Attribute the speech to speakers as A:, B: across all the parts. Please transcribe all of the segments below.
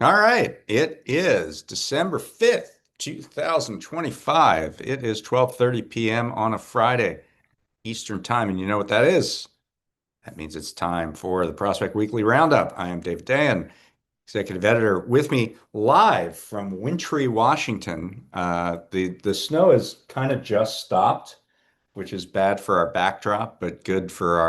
A: All right. It is December 5th, 2025. It is 12:30 p.m. on a Friday, Eastern Time. And you know what that is? That means it's time for the Prospect Weekly Roundup. I am David Dayen, executive editor. With me live from wintry Washington. The snow has kind of just stopped, which is bad for our backdrop, but good for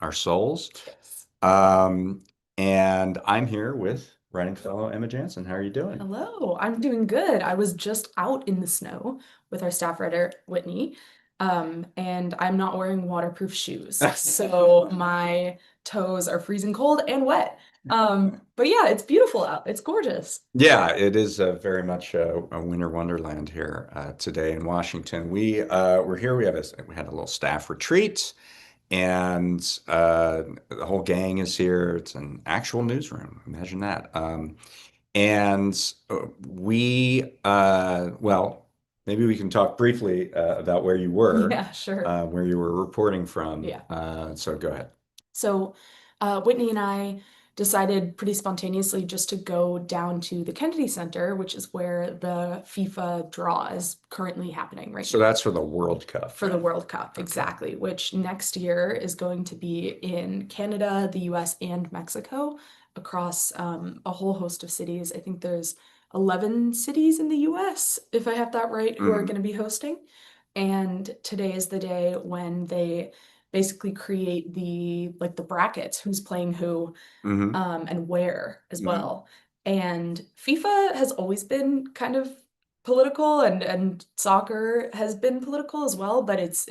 A: our souls.
B: Yes.
A: Um, and I'm here with writing fellow Emma Janssen. How are you doing?
B: Hello, I'm doing good. I was just out in the snow with our staff writer, Whitney, and I'm not wearing waterproof shoes. So my toes are freezing cold and wet. But yeah, it's beautiful out. It's gorgeous.
A: Yeah, it is very much a winter wonderland here today in Washington. We're here. We had a little staff retreat, and the whole gang is here. It's an actual newsroom. Imagine that. And well, maybe we can talk briefly about
B: Yeah, sure.
A: where you were reporting from.
B: Yeah.
A: So go ahead.
B: So, Whitney and I decided pretty spontaneously just to go down to the Kennedy Center, which is where the FIFA draw is currently happening right
A: So
B: now
A: that's for the World Cup,
B: for the
A: right?
B: World Cup,
A: Okay.
B: exactly, which next year is going to be in Canada, the US, and Mexico across a whole host of cities. I think there's 11 cities in the US, if I have that right, who are
A: Hmm.
B: going to be hosting. And today is the day when they basically create the brackets, who's playing who,
A: Hmm.
B: and where as
A: Hmm.
B: well. And FIFA has always been kind of political, and soccer has been political as well, but it's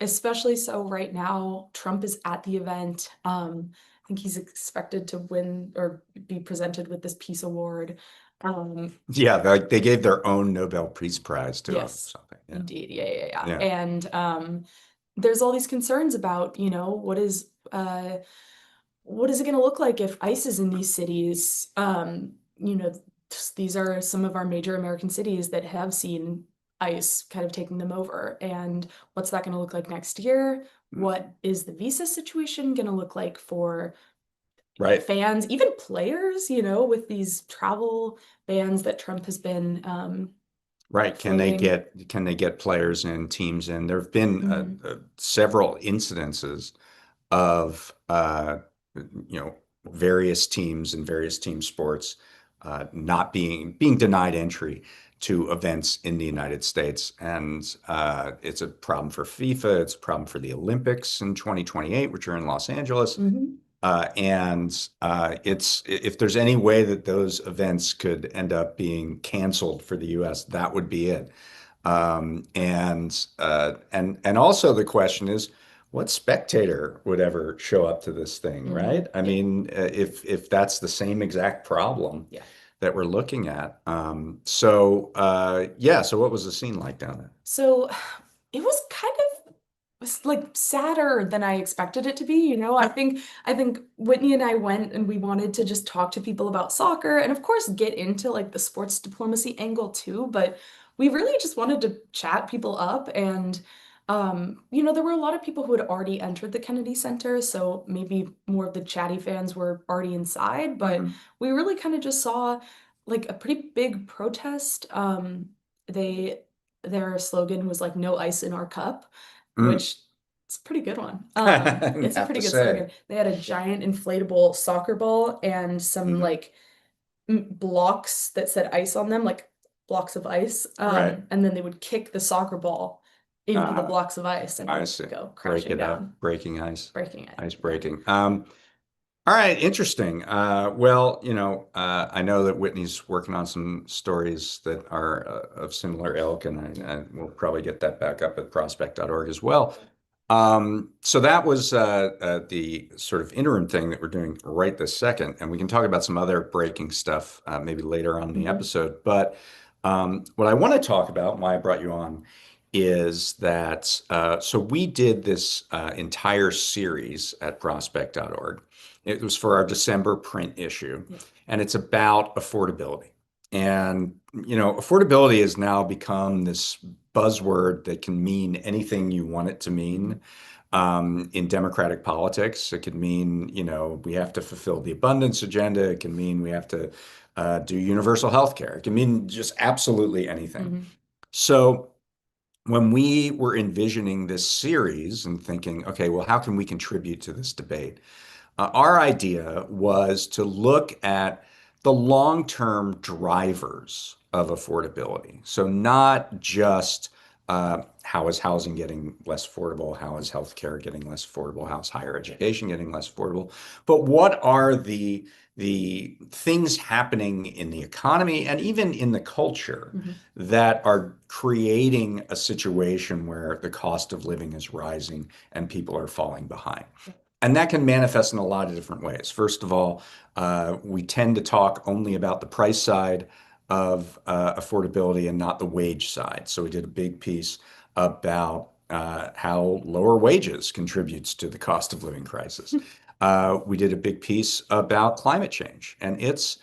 B: especially so right now. Trump is at the event. I think he's expected to win or be presented with this peace award. Um,
A: Yeah, they gave their own Nobel Peace Prize to him or
B: yes,
A: something. Yeah.
B: indeed. Yeah.
A: Yeah.
B: And there's all these concerns about, what is it going to look like if ICE is in these cities? These are some of our major American cities that have seen ICE kind of taking them over. And what's that going to look like next year? What is the visa situation going to look like for
A: Right.
B: fans, even players, with these travel bans that Trump has been
A: Right.
B: floating?
A: Can they get players and teams in? There have been
B: Mhm.
A: several incidences of you know various teams and various team sports not being denied entry to events in the United States, and it's a problem for FIFA. It's a problem for the Olympics in 2028, which are in Los Angeles.
B: Mhm.
A: And it's if there's any way that those events could end up being canceled for the U.S., that would be it. And also the question is, what spectator would ever show up to this thing, right? I
B: Yeah.
A: mean, if that's the same exact problem
B: Yeah.
A: that we're looking at. Yeah. So what was the scene like down there?
B: So it was kind of like sadder than I expected it to be. I think Whitney and I went and we wanted to just talk to people about soccer and of course get into like the sports diplomacy angle too, but we really just wanted to chat people up. And there were a lot of people who had already entered the Kennedy Center, so maybe more of the chatty fans were already inside, but
A: Mhm.
B: we really kind of just saw like a pretty big protest. They their slogan was like "No ice in our cup,"
A: Mm.
B: which it's a pretty good one.
A: I
B: It's a
A: have
B: pretty
A: to
B: good
A: say.
B: slogan. They had a giant inflatable soccer ball and some
A: Mhm.
B: like blocks that said ice on them, like blocks of ice.
A: Right.
B: And then they would kick the soccer ball into the
A: Uh,
B: blocks of ice and it
A: I
B: would
A: see.
B: go
A: Break
B: crashing
A: it up,
B: down,
A: breaking ice,
B: breaking it.
A: ice
B: Yeah.
A: breaking. All right, interesting. Well, I know that Whitney's working on some stories that are of similar ilk, and we'll probably get that back up at prospect.org as well. So that was the sort of interim thing that we're doing right this second, and we can talk about some other breaking stuff maybe later on in the
B: Mhm.
A: episode. But what I want to talk about, why I brought you on, is that so we did this entire series at prospect.org. It was for our December print issue,
B: Yeah.
A: and it's about affordability. And, affordability has now become this buzzword that can mean anything you want it to
B: Mhm.
A: mean. In democratic politics, it could mean, we have to fulfill the abundance agenda. It can mean we have to do universal health care. It can mean just absolutely anything.
B: Hmm.
A: So when we were envisioning this series and thinking, okay, well, how can we contribute to this debate? Our idea was to look at the long-term drivers of affordability. So not just how is housing getting less affordable, how is healthcare getting less affordable, how is higher education getting less affordable, but what are the things happening in the economy and even in the culture
B: Hmm.
A: that are creating a situation where the cost of living is rising and people are falling behind. And that can manifest in a lot of different ways. First of all, we tend to talk only about the price side of affordability and not the wage side. So we did a big piece about how lower wages contributes to the cost of living crisis. We did a big piece about climate change and its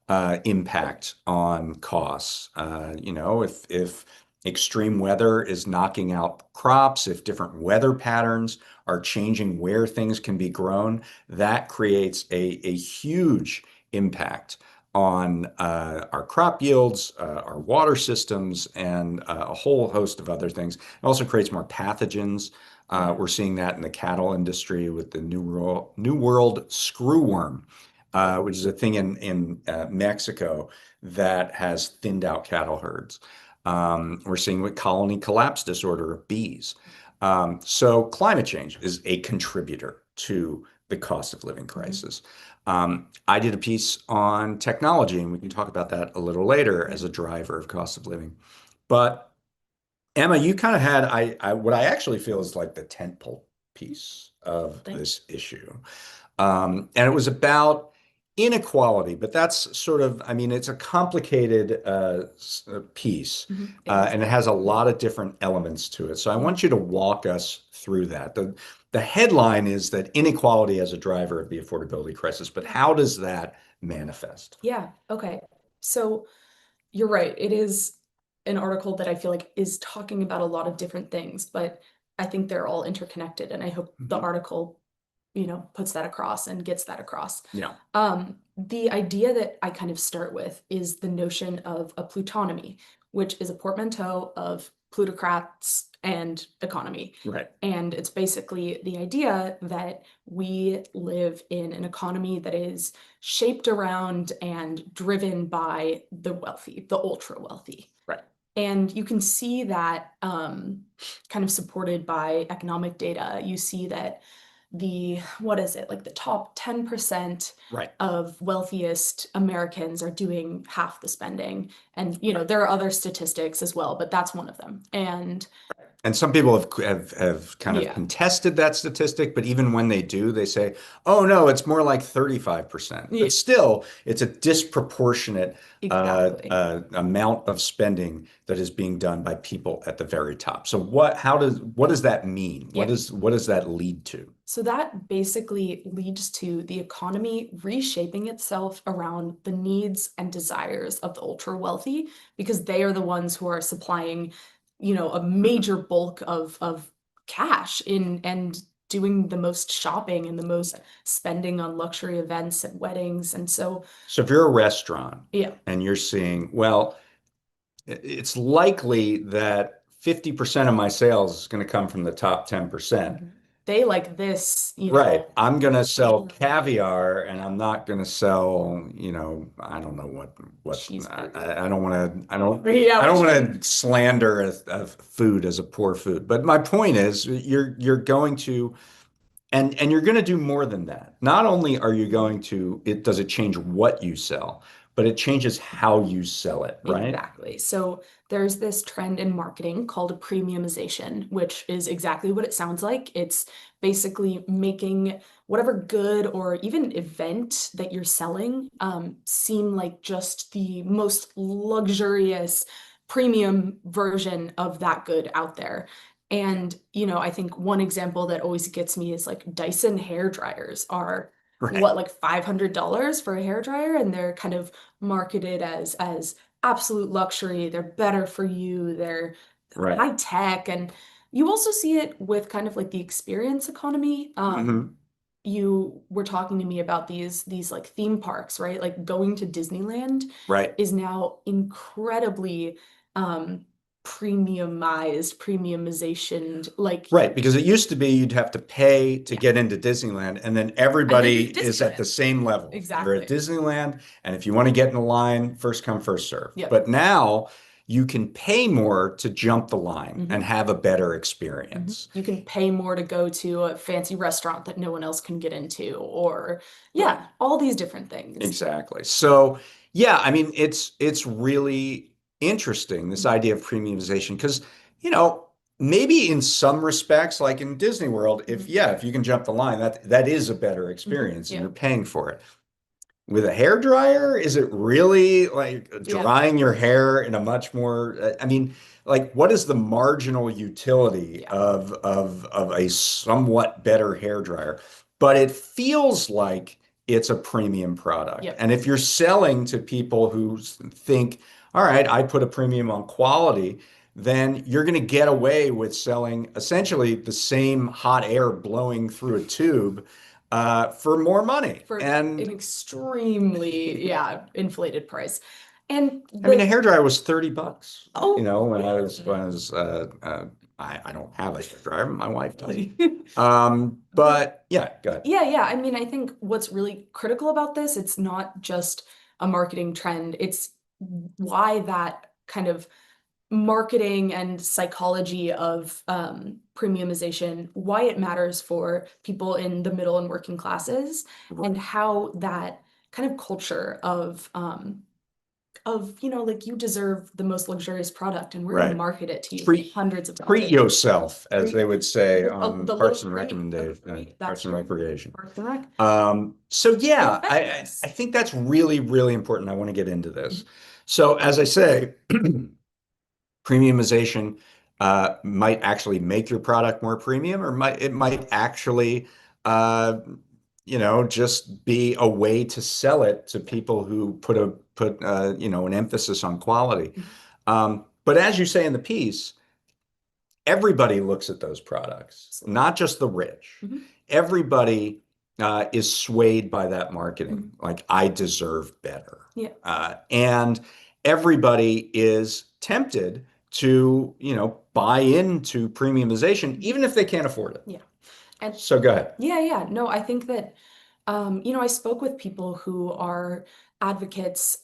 A: impact on costs. If extreme weather is knocking out crops, if different weather patterns are changing where things can be grown, that creates a huge impact on our crop yields, our water systems, and a whole host of other things. It also creates more pathogens.
B: Yeah.
A: We're seeing that in the cattle industry with the New World screwworm, which is a thing in Mexico that has thinned out cattle herds. We're seeing with colony collapse disorder of bees. So climate change is a contributor to the cost of living
B: Hmm.
A: crisis. I did a piece on technology, and we can talk about that a little later
B: Yeah.
A: as a driver of cost of living. But Emma, you kind of had what I actually feel is like the tentpole piece of
B: Thank
A: this issue. And it was about inequality, but that's sort of, I mean, it's a complicated piece,
B: you. It is.
A: and it has a lot of different elements to it. So I
B: Yeah.
A: want you to walk us through that. The headline is that inequality as a driver of the affordability crisis, but how does that manifest?
B: Yeah. Okay. So you're right. It is an article that I feel like is talking about a lot of different things, but I think they're all interconnected. And I hope the
A: Mhm.
B: article, puts that across and gets that across.
A: Yeah,
B: The idea that I kind of start with is the notion of a plutonomy, which is a portmanteau of plutocrats and economy.
A: right,
B: And it's basically the idea that we live in an economy that is shaped around and driven by the wealthy, the ultra wealthy.
A: right,
B: And you can see that kind of supported by economic data. You see that what is it, like the top 10%
A: right.
B: of wealthiest Americans are doing half the spending. And,
A: Right.
B: there are other statistics as well, but that's one of them. And
A: And some people have kind of
B: yeah,
A: contested that statistic, but even when they do, they say, "Oh no, it's more like 35%."
B: yeah,
A: But still, it's a disproportionate
B: exactly.
A: amount of spending that is being done by people at the very top. So what does that mean?
B: Yeah.
A: What does that lead to?
B: So that basically leads to the economy reshaping itself around the needs and desires of the ultra wealthy because they are the ones who are supplying, a major bulk of cash in and doing the most shopping and the most spending on luxury events and weddings. And so,
A: So if you're a restaurant
B: yeah.
A: and you're seeing, well, it's likely that 50% of my sales is going to come from the top 10%.
B: Mhm. They like this,
A: Right. I'm going to sell caviar and I'm not going to sell, I don't know what
B: cheeseburger.
A: I don't want to
B: Yeah,
A: I
B: we
A: don't
B: should.
A: want to slander a food as a poor food. But my point is you're going to and you're going to do more than that. Not only are you
B: Mhm.
A: going to it does it change what you sell, but it changes how you sell it, right?
B: Exactly. So there's this trend in marketing called a premiumization, which is exactly what it sounds like. It's basically making whatever good or even event that you're selling seem like just the most luxurious premium version of that good out there. And, I think one example that always gets me is like Dyson hair dryers are
A: Right.
B: what, like $500 for a hair dryer, and they're kind of marketed as absolute luxury. They're better for you. They're
A: Right.
B: high tech. And You also see it with kind of like the experience economy.
A: Hmm.
B: You were talking to me about these like theme parks, right? Like going to Disneyland
A: Right.
B: is now incredibly um premiumization, like
A: Right, because it used to be you'd have to pay to
B: yeah.
A: get into Disneyland, and then
B: And then
A: everybody
B: you get
A: is at the
B: discounted.
A: same level. You're at
B: Exactly.
A: Disneyland, and if you want to get in the line, first come, first serve.
B: Yep.
A: But now you can pay more to jump the line and
B: Hmm.
A: have a better
B: Hmm.
A: experience.
B: You can pay more to go to a fancy restaurant that no one else can get into, or
A: Right.
B: yeah, all these different things.
A: Exactly. So, yeah, I mean, it's really interesting, this
B: Mhm.
A: idea of premiumization, because, you know, maybe in some respects, like in Disney World, if
B: Mhm.
A: yeah, if you can jump the line, that is a better
B: Mhm.
A: experience and
B: Yeah.
A: you're paying for it. With a hair dryer, is it really like
B: Yeah.
A: drying your hair in a much more, I mean, like what is the marginal utility
B: Yeah.
A: of a somewhat better hair dryer? But it feels like it's a premium product.
B: Yep.
A: And if you're selling to people who think, all right, I put a premium on quality, then you're going to get away with selling essentially the same hot air blowing through a tube for more money.
B: For an
A: And
B: extremely, yeah, inflated price. And
A: I mean, a
B: the
A: hairdryer was $30, you
B: oh,
A: know, when I was
B: really?
A: I don't have a hairdryer, my wife does.
B: Really?
A: But yeah, good.
B: Yeah, yeah. I mean, I think what's really critical about this, it's not just a marketing trend. It's why that kind of marketing and psychology of premiumization, why it matters for people in the middle and working classes, and how that kind of culture of, you know, like you deserve the most luxurious product and we're going to
A: Right.
B: market it to you
A: Treat
B: hundreds of
A: treat
B: times.
A: yourself, as they
B: Treat
A: would say on
B: the little
A: Parks and
B: treat, the
A: Recommendation,
B: treat, that's
A: Parks and
B: true.
A: Recreation.
B: Parks and Rec.
A: So yeah, I
B: Effectiveness.
A: think that's really, really important. I want to get into this.
B: Mhm.
A: So as I say, premiumization might actually make your product more premium, or it might actually, uh, just be a way to sell it to
B: Yeah.
A: people who put an emphasis on quality.
B: Mhm.
A: But as you say in the piece, everybody looks at those products,
B: Absolutely.
A: not just the rich.
B: Mhm.
A: Everybody is swayed by that marketing.
B: Mhm.
A: Like, I deserve better.
B: Yeah.
A: And everybody is tempted to, buy into premiumization,
B: Mhm.
A: even if they can't afford it.
B: Yeah. And
A: So go ahead.
B: yeah, yeah. No, I think that you know, I spoke with people who are advocates,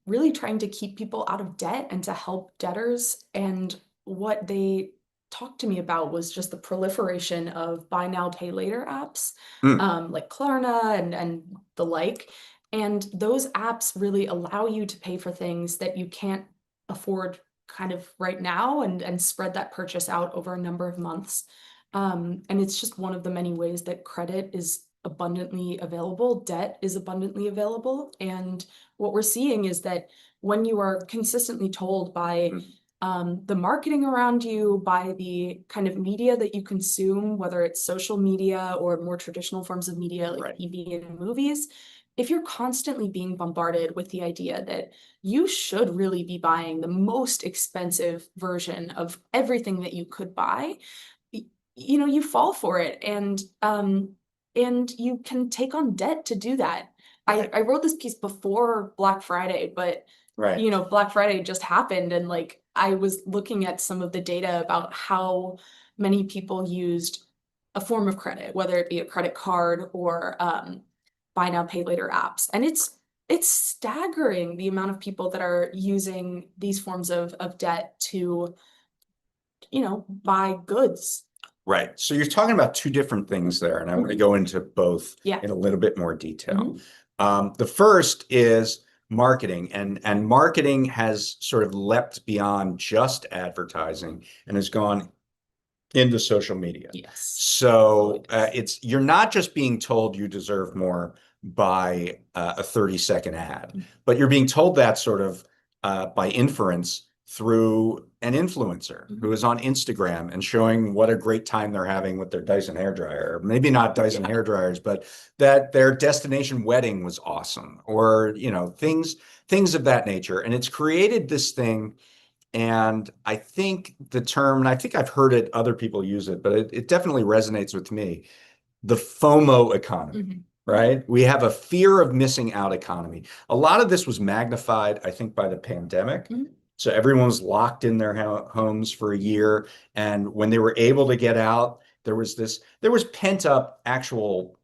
B: really trying to keep people out of debt and to help debtors. And what they talked to me about was just the proliferation of buy now, pay later apps,
A: Mm,
B: like Klarna and the like. And those apps really allow you to pay for things that you can't afford kind of right now and spread that purchase out over a number of months. And it's just one of the many ways that credit is abundantly available, debt is abundantly available. And what we're seeing is that when you are consistently told by
A: mm,
B: the marketing around you, by the kind of media that you consume, whether it's social media or more traditional forms of media like
A: right.
B: TV and movies, if you're constantly being bombarded with the idea that you should really be buying the most expensive version of everything that you could buy, you know, you fall for it and you can take on debt to do that.
A: Right.
B: I wrote this piece before Black Friday, but
A: Right.
B: you know, Black Friday just happened and like I was looking at some of the data about how many people used a form of credit, whether it be a credit card or buy now pay later apps. And it's staggering the amount of people that are using these forms of debt to, you know, buy goods.
A: Right. So you're talking about two different things there, and I want to
B: Mhm.
A: go into both
B: Yeah.
A: in a little bit more detail.
B: Mhm.
A: The first is marketing, and marketing has sort of leapt beyond just advertising and has gone into social media.
B: Yes. Oh,
A: So
B: yes.
A: you're not just being told you deserve more by a 30-second ad,
B: Mhm.
A: but you're being told that sort of by inference through an influencer who
B: Mhm.
A: is on Instagram and showing what a great time they're having with their Dyson hairdryer. Maybe not Dyson
B: Yeah.
A: hairdryers, but that their destination wedding was awesome, or things of that nature. And it's created this thing And I think the term, and I think I've heard it, other people use it, but it definitely resonates with me, the FOMO economy,
B: Mhm.
A: right? We have a fear of missing out economy. A lot of this was magnified, I think, by the pandemic.
B: Mhm.
A: So everyone was locked in their homes for a year. And when they were able to get out, there was pent up actual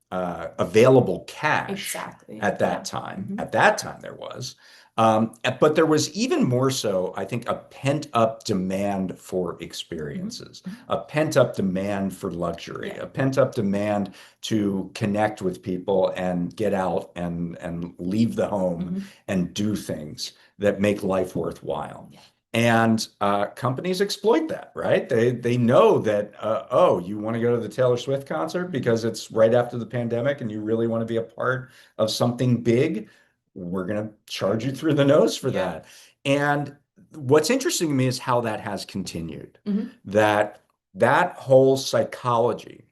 A: available cash
B: Exactly.
A: at that
B: Yeah.
A: time.
B: Mhm.
A: At that time, there was. But there was even more so, I think, a pent up demand for
B: Mhm.
A: experiences,
B: Mhm.
A: a pent up demand for luxury,
B: Yeah.
A: a pent up demand to connect with people and get out and leave the home
B: Mhm.
A: and do things that make life worthwhile.
B: Yeah.
A: And companies exploit that, right? They know that oh, you want to go to the Taylor Swift concert
B: Mhm.
A: because it's right after the pandemic and you really want to be a part of something big. We're going to charge you through the nose for
B: Yeah.
A: that. And what's interesting to me is how that has continued.
B: Mhm.
A: That that whole psychology,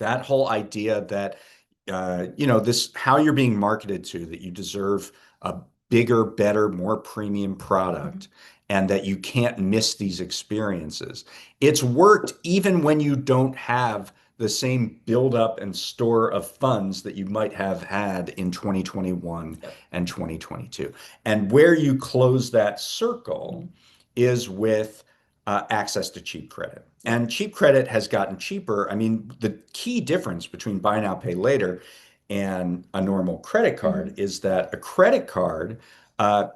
A: that whole idea that this how you're being marketed to, that you deserve a bigger, better, more premium
B: Mhm.
A: product, and that you can't miss these experiences. It's worked even when you don't have the same buildup and store of funds that you might have had in 2021
B: Yep.
A: and 2022. And where you close that circle
B: Mhm.
A: is with access to cheap credit.
B: Yep.
A: And cheap credit has gotten cheaper. I mean, the key difference between buy now, pay later and a normal credit card
B: Mhm.
A: is that a credit card,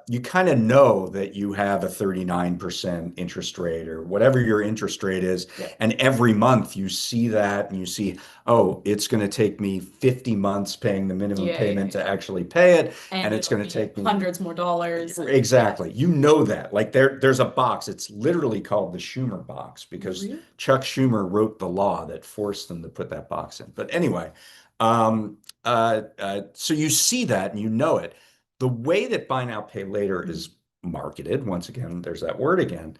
A: you kind of know that you have a 39% interest rate or whatever your interest rate is.
B: Yep.
A: And every month you see that and you see, oh, it's going to take me 50 months paying the minimum
B: Yeah. Yeah.
A: payment to
B: Yeah.
A: actually pay it. And
B: And
A: it's
B: it'll
A: going to
B: be
A: take me
B: hundreds more dollars. And yeah.
A: exactly. You know that. Like there's a box. It's literally called the Schumer box because
B: Really?
A: Chuck Schumer wrote the law that forced them to put that box in. But anyway, so you see that and you know it. The way that buy now, pay later
B: Mhm.
A: is marketed, once again, there's that word again,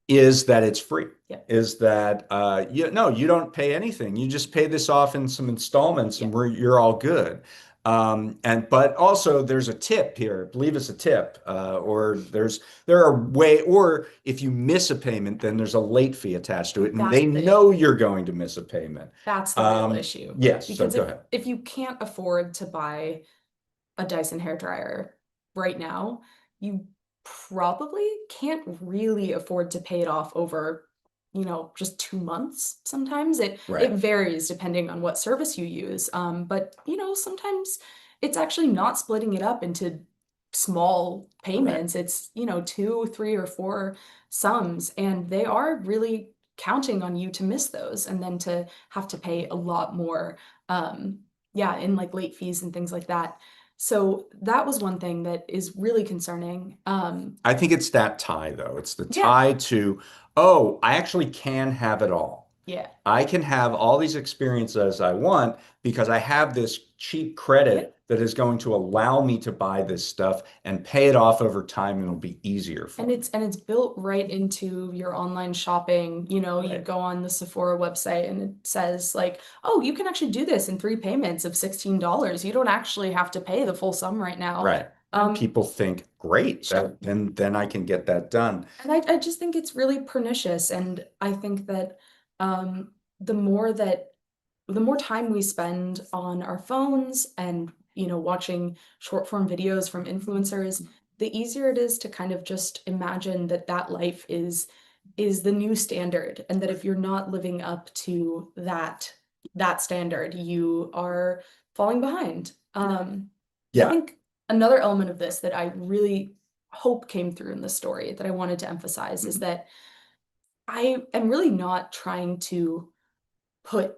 A: is that it's free.
B: Yep.
A: Is that you don't pay anything. You just pay this off in some installments, and
B: Yep.
A: you're all good. And but also there's a tip here. I believe it's a tip, or there are way, or if you miss a payment, then there's a late fee attached to it, and
B: That's
A: they
B: the
A: know
B: issue.
A: you're going to miss a payment.
B: That's the real issue.
A: Yes. So
B: Because
A: go
B: if
A: ahead.
B: if you can't afford to buy a Dyson hair dryer right now, you probably can't really afford to pay it off over, just 2 months. Sometimes it
A: Right.
B: varies depending on what service you use. But sometimes it's actually not splitting it up into small
A: Correct.
B: payments. It's, two, three, or four sums, and they are really counting on you to miss those and then to have to pay a lot more, yeah, in like late fees and things like that. So that was one thing that is really concerning.
A: I think it's that tie, though. It's the
B: Yeah,
A: tie to, oh, I actually can have it all.
B: yeah,
A: I can have all these experiences I want because I have this cheap
B: yeah.
A: credit that is going to allow me to buy this stuff and pay it off over time, and it'll be easier
B: And
A: for me.
B: it's built right into your online shopping. You
A: Right.
B: go on the Sephora website and it says like, "Oh, you can actually do this in three payments of $16. You don't actually have to pay the full sum right now."
A: Right. And
B: Um,
A: people think, great,
B: sure.
A: then I can get that done.
B: And I just think it's really pernicious. And I think that um, the more that the more time we spend on our phones and watching short form videos from influencers, the easier it is to kind of just imagine that that life is the new standard, and that if you're not living up to that standard, you are falling behind. I
A: Yeah.
B: think another element of this that I really hope came through in the story that I wanted to emphasize is
A: Mhm.
B: that I am really not trying to put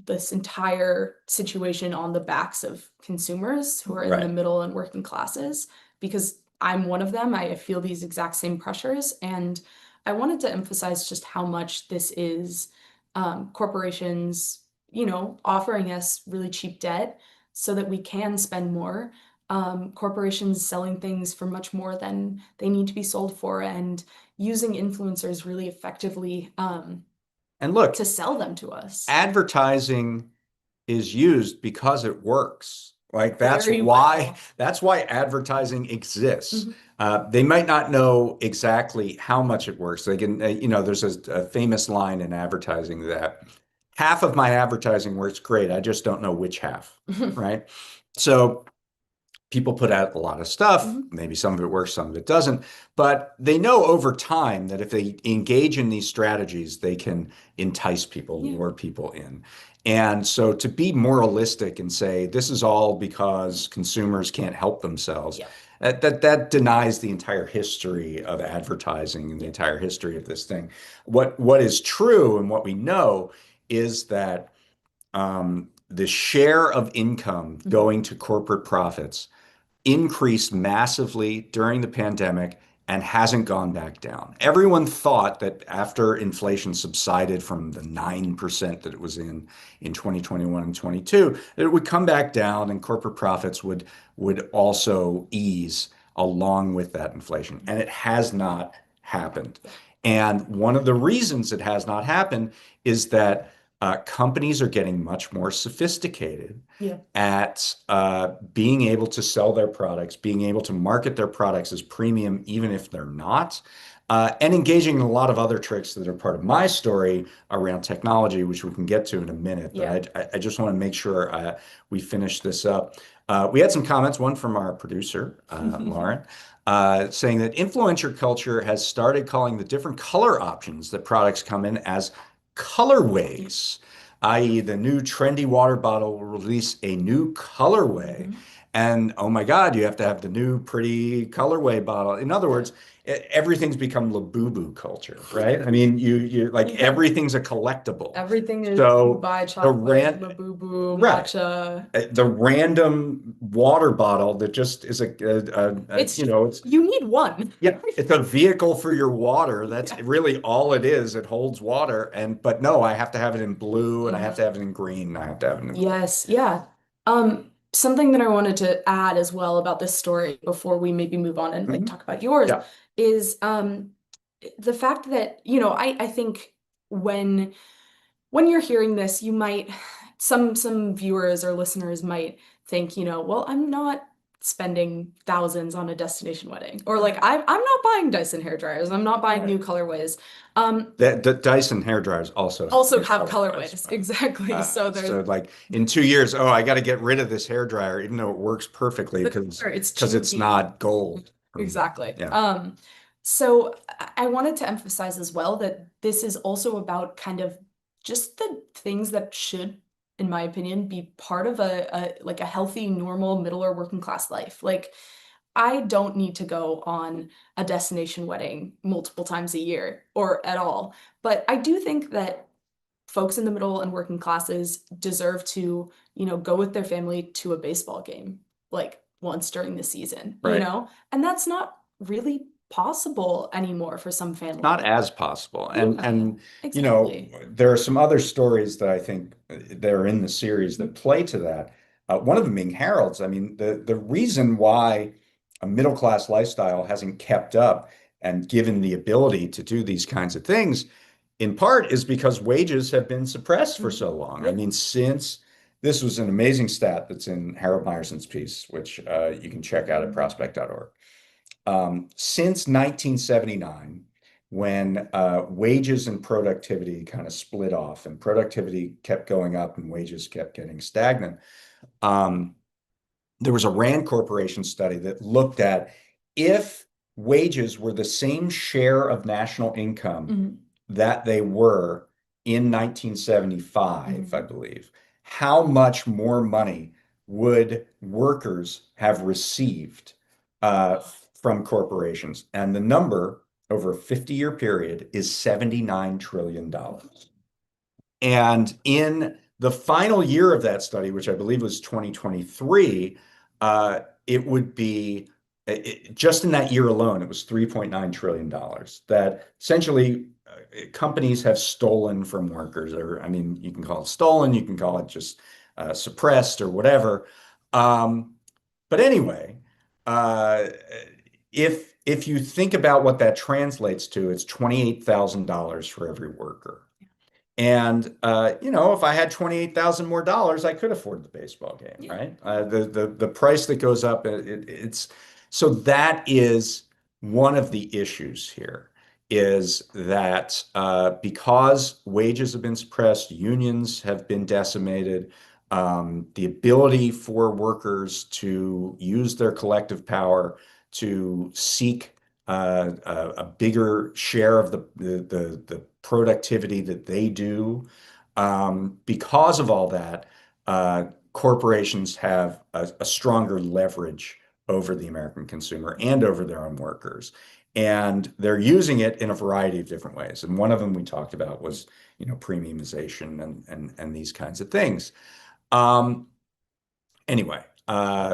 B: this entire situation on the backs of consumers who are in the
A: Right.
B: middle and working classes, because I'm one of them. I feel these exact same pressures. And I wanted to emphasize just how much this is corporations, offering us really cheap debt so that we can spend more. Corporations selling things for much more than they need to be sold for, and using influencers really effectively
A: And look,
B: to sell them to us.
A: advertising is used because it works. Like
B: Very well.
A: that's why advertising exists.
B: Mhm.
A: They might not know exactly how much it works. They can, there's a famous line in advertising that half of my advertising works great. I just don't know which half, right? So people put out a lot of stuff.
B: Mhm.
A: Maybe some of it works, some of it doesn't. But they know over time that if they engage in these strategies, they can entice people,
B: Yeah.
A: lure people in. And so to be moralistic and say this is all because consumers can't help themselves,
B: Yeah.
A: that denies the entire history of advertising and the
B: Yeah.
A: entire history of this thing. What is true and what we know is that the share of income
B: Mhm.
A: going to corporate profits increased massively during the pandemic and hasn't gone back down. Everyone thought that after inflation subsided from the 9% that it was in 2021 and 22, that it would come back down and corporate profits would also ease along with that inflation. And it has not happened.
B: Yeah.
A: And one of the reasons it has not happened is that companies are getting much more sophisticated
B: Yeah.
A: at being able to sell their products, being able to market their products as premium, even if they're not, and engaging in a lot of other tricks that are part of my story around technology, which we can get to in a minute.
B: Yeah.
A: But I just want to make sure we finish this up. We had some comments, one from our producer, Lauren. Saying that influencer culture has started calling the different color options that products come in as colorways, i.e., the new trendy water bottle will release a new colorway.
B: Mhm.
A: And oh my God, you have to have the new pretty colorway bottle. In other words, everything's become Labubu culture, right? I mean, you like
B: Yeah.
A: everything's a collectible.
B: Everything is
A: So
B: Dubai
A: the
B: chocolate,
A: rant,
B: Labubu,
A: right?
B: matcha.
A: The random water bottle that just is
B: It's
A: it's
B: you need one.
A: yeah, it's a vehicle for your water. That's
B: Yeah.
A: really all it is. It holds water. But no, I have to have it in blue and I have
B: Mhm.
A: to have it in green and I have to have it in
B: Yes, yeah. Something that I wanted to add as well about this story before we maybe move on and like
A: Mhm.
B: talk about yours
A: Yeah.
B: is the fact that, I think when when you're hearing this, you might some viewers or listeners might think, well, I'm not spending thousands on a destination wedding, or like I'm not buying Dyson hair dryers, I'm not buying new
A: Right.
B: colorways. Um,
A: The Dyson hair dryers also have
B: Also
A: new
B: have
A: colorways.
B: colorways, exactly. So there's
A: So like in 2 years, oh, I got to get rid of this hair dryer, even though it works perfectly
B: the color, it's
A: because it's
B: changing.
A: not gold.
B: Exactly.
A: Yeah.
B: So I wanted to emphasize as well that this is also about kind of just the things that should, in my opinion, be part of a healthy, normal, middle or working class life. Like I don't need to go on a destination wedding multiple times a year or at all. But I do think that folks in the middle and working classes deserve to, go with their family to a baseball game like once during the season,
A: Right.
B: And that's not really possible anymore for some
A: Not
B: families.
A: as possible.
B: Yeah, exactly.
A: There are some other stories that I think that are in the series that play to that. One of them being Harold's. I mean, the reason why a middle class lifestyle hasn't kept up and given the ability to do these kinds of things, in part, is because wages have been suppressed for
B: Mhm.
A: so long. I
B: Yeah.
A: mean, since this was an amazing stat that's in Harold Meyerson's piece, which you can check out at prospect.org. Since 1979, when wages and productivity kind of split off and productivity kept going up and wages kept getting stagnant, um, there was a Rand Corporation study that looked at if wages were the same share of national income
B: Mhm.
A: that they were in 1975, I
B: Mhm.
A: believe, how much more money would workers have received from corporations? And the number over a 50-year period is $79 trillion. And in the final year of that study, which I believe was 2023, it would be just in that year alone, it was $3.9 trillion that essentially companies have stolen from workers. Or, I mean, you can call it stolen, you can call it just suppressed or whatever. Um, but anyway, uh, if you think about what that translates to, it's $28,000 for every worker. And if I had 28,000 more dollars, I could afford the baseball game,
B: Yeah.
A: right? The price that goes up, it's so that is one of the issues here is that because wages have been suppressed, unions have been decimated, the ability for workers to use their collective power to seek a bigger share of the productivity that they do. Because of all that, corporations have a stronger leverage over the American consumer and over their own workers. And they're using it in a variety of different ways. And one of them we talked about was, premiumization and these kinds of things. Um, Anyway,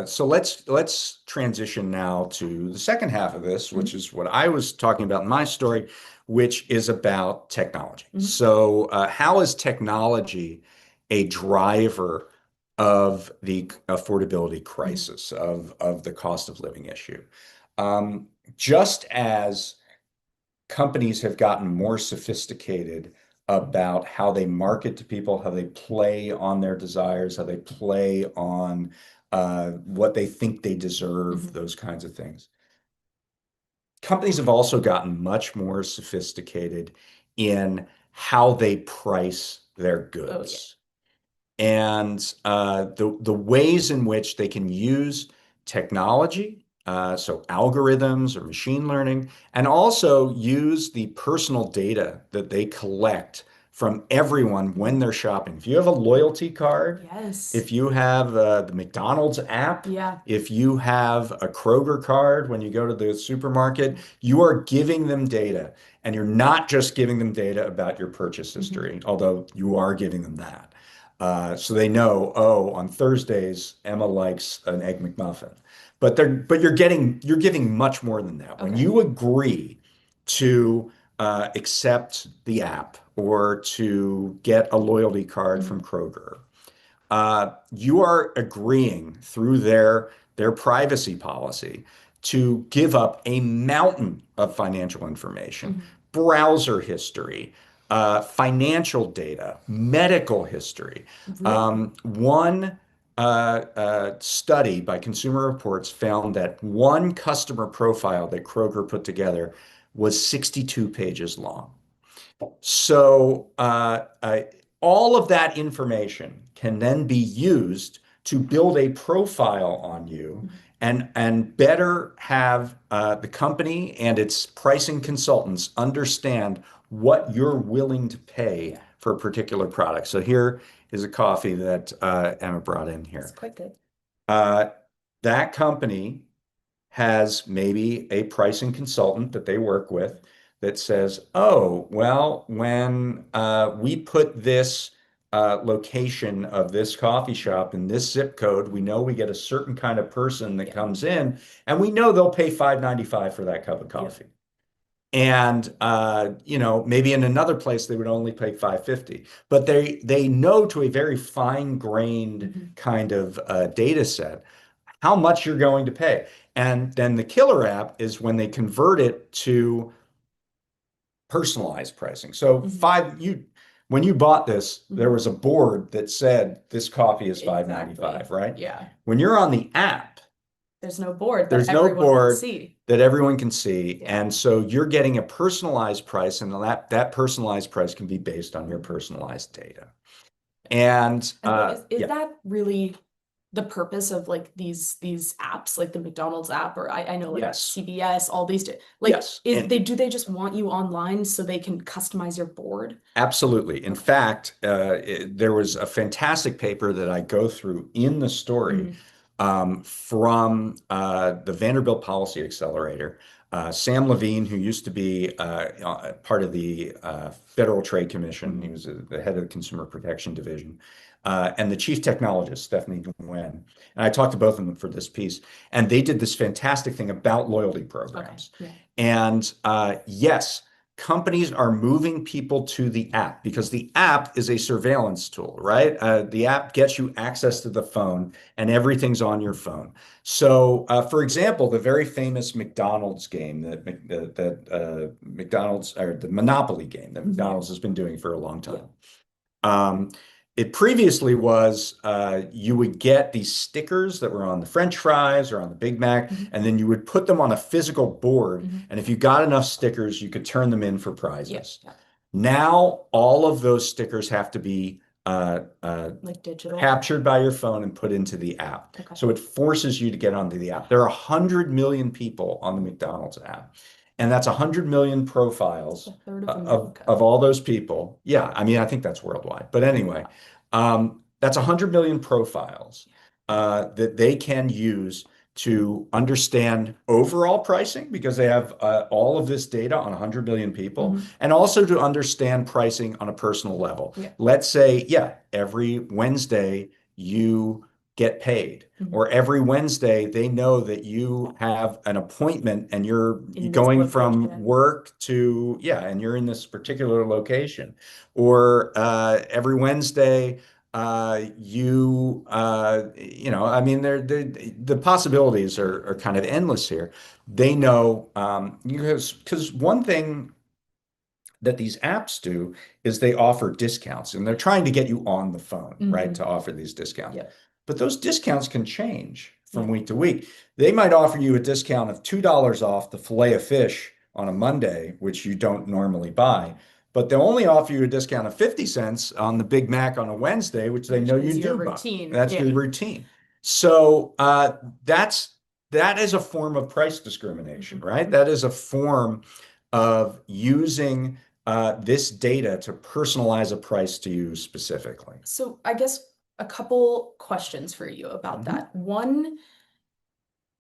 A: so let's transition now to the second half of this, which
B: Mhm.
A: is what I was talking about in my story, which is about technology.
B: Mhm.
A: So, how is technology a driver of the affordability
B: Mhm.
A: crisis, of the cost of living issue? Um, just as companies have gotten more sophisticated about how they market to people, how they play on their desires, how they play on what they think they deserve,
B: Mhm.
A: those kinds of things. Companies have also gotten much more sophisticated in how they price their
B: Oh yeah.
A: goods and the ways in which they can use technology, so algorithms or machine learning, and also use the personal data that they collect from everyone when
B: Mhm.
A: they're shopping. If you have a loyalty card,
B: Yes.
A: if you have the McDonald's app,
B: Yeah.
A: if you have a Kroger card when you go to the supermarket, you are giving them data. And you're not just giving them data about your purchase
B: Mhm.
A: history, although you are giving them that. So they know, oh, on Thursdays, Emma likes an egg McMuffin. But you're giving much more than that. When
B: Okay.
A: you agree to accept the app or to get a loyalty card from
B: Mhm.
A: Kroger, you are agreeing through their privacy policy to give up a mountain of financial information,
B: Mhm.
A: browser history, financial data, medical history.
B: Really?
A: One study by Consumer Reports found that one customer profile that Kroger put together was 62 pages long. So all of that information can then be used to build a profile on you
B: Mhm.
A: and better have the company and its pricing consultants understand what you're willing to pay
B: Yeah.
A: for a particular product. So here is a coffee that Emma brought in
B: It's
A: here.
B: quite good.
A: Uh, that company has maybe a pricing consultant that they work with that says, oh, well, when we put this location of this coffee shop in this zip code, we know we get a certain kind of person that
B: Yeah.
A: comes in, and we know they'll pay $5.95 for that cup of
B: Yep.
A: coffee. And maybe in another place they would only pay 5.50, but they know to a very fine-grained
B: Mhm.
A: kind of data set how much you're going to pay. And then the killer app is when they convert it to personalized pricing. So
B: Mhm.
A: when you bought this, there
B: Mhm.
A: was a board that said this coffee is 5.95,
B: Exactly.
A: right?
B: Yeah.
A: When you're on the app,
B: There's no board that
A: there's no
B: everyone can
A: board
B: see.
A: that everyone can see.
B: Yeah.
A: And so you're getting a personalized price, and that personalized price can be based on your
B: Mhm.
A: personalized data. And
B: And wait, is
A: yeah,
B: that really the purpose of like these apps, like the McDonald's app, or I know like
A: yes,
B: CBS, all these like
A: yes.
B: is
A: And
B: they just want you online so they can customize your board?
A: absolutely. In
B: Okay.
A: fact, there was a fantastic paper that I go through in the story
B: Mhm.
A: from the Vanderbilt Policy Accelerator. Sam Levine, who used to be part of the Federal Trade Commission, he
B: Mhm.
A: was the head of the Consumer Protection Division, and the chief technologist, Stephanie Nguyen. And I talked to both of them for this piece, and they did this fantastic thing about loyalty
B: Okay.
A: programs.
B: Yeah.
A: And yes, companies are moving people to the app because the app is a surveillance tool, right? The app gets you access to the phone and everything's on your phone. So, for example, the very famous McDonald's game that McDonald's or the Monopoly game that McDonald's has been doing for a long
B: Yeah.
A: time. Um, it previously was you would get these stickers that were on the French fries or on the Big Mac, and then you would put them on a physical board. And if you got enough stickers, you could turn them in for
B: Yeah.
A: prizes.
B: Yeah.
A: Now, all of those stickers have to be
B: Like digital.
A: captured by your phone and put into the app.
B: Okay.
A: So it forces you to get onto the app. There are 100 million people on the McDonald's app, and that's 100 million profiles
B: A third of
A: of,
B: America.
A: of all those people. Yeah, I mean, I think that's worldwide. But anyway, that's 100 million profiles that they can use to understand overall pricing because they have all of this data on 100 million people and also to understand pricing on a personal level.
B: Yeah.
A: Let's say, yeah, every Wednesday you get paid, or every Wednesday they know that you have an appointment and you're
B: In this
A: going from
B: location.
A: work to, yeah, and you're in this particular location. Or every Wednesday, I mean, the possibilities are kind of endless here. They know because one thing that these apps do is they offer discounts and they're trying to get you on the phone, right, to offer these discounts.
B: Yeah.
A: But those discounts can change from
B: Yeah.
A: week to week. They might offer you a discount of $2 off the fillet of fish on a Monday, which you don't normally buy, but they'll only offer you a discount of 50 cents on the Big Mac on a Wednesday, which they
B: Which
A: know
B: is
A: you
B: your
A: do buy.
B: routine.
A: That's
B: Yeah.
A: your routine. So that is a form of price discrimination, right? That is a form of using this data to personalize a price to you specifically.
B: So I guess a couple questions for you about that. One,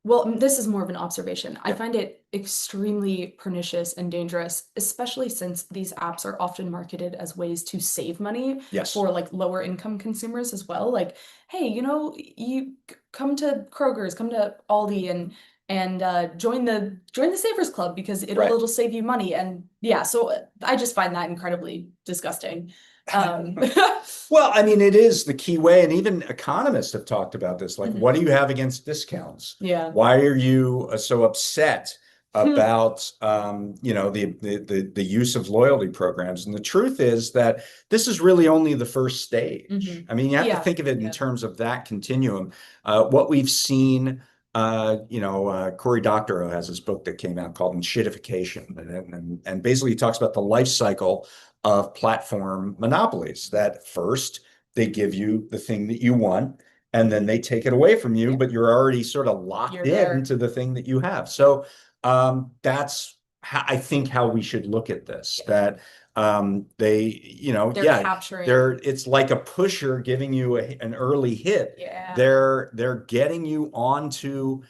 B: well, this is more of an observation. I
A: Yeah.
B: find it extremely pernicious and dangerous, especially since these apps are often marketed as ways to save money
A: Yes.
B: for like lower income consumers as well. Like, hey, you come to Kroger's, come to Aldi and join the Savers Club because it'll save you money. And yeah, so I just find that incredibly disgusting.
A: Well, I mean, it is the key way, and even economists have talked about this. Like, what do you have against discounts?
B: Yeah.
A: Why are you so upset about the use of loyalty programs? And the truth is that this is really only the first stage. I mean, you have to think of it in terms of that continuum. What we've seen. Cory Doctorow has this book that came out called Shitification, and basically he talks about the life cycle of platform monopolies. That first they give you the thing that you want, and then they take it away from you, but you're already sort of locked into the thing that you have. So that's I think how we should look at this. That
B: they're capturing.
A: it's like a pusher giving you an early hit.
B: Yeah.
A: They're getting you onto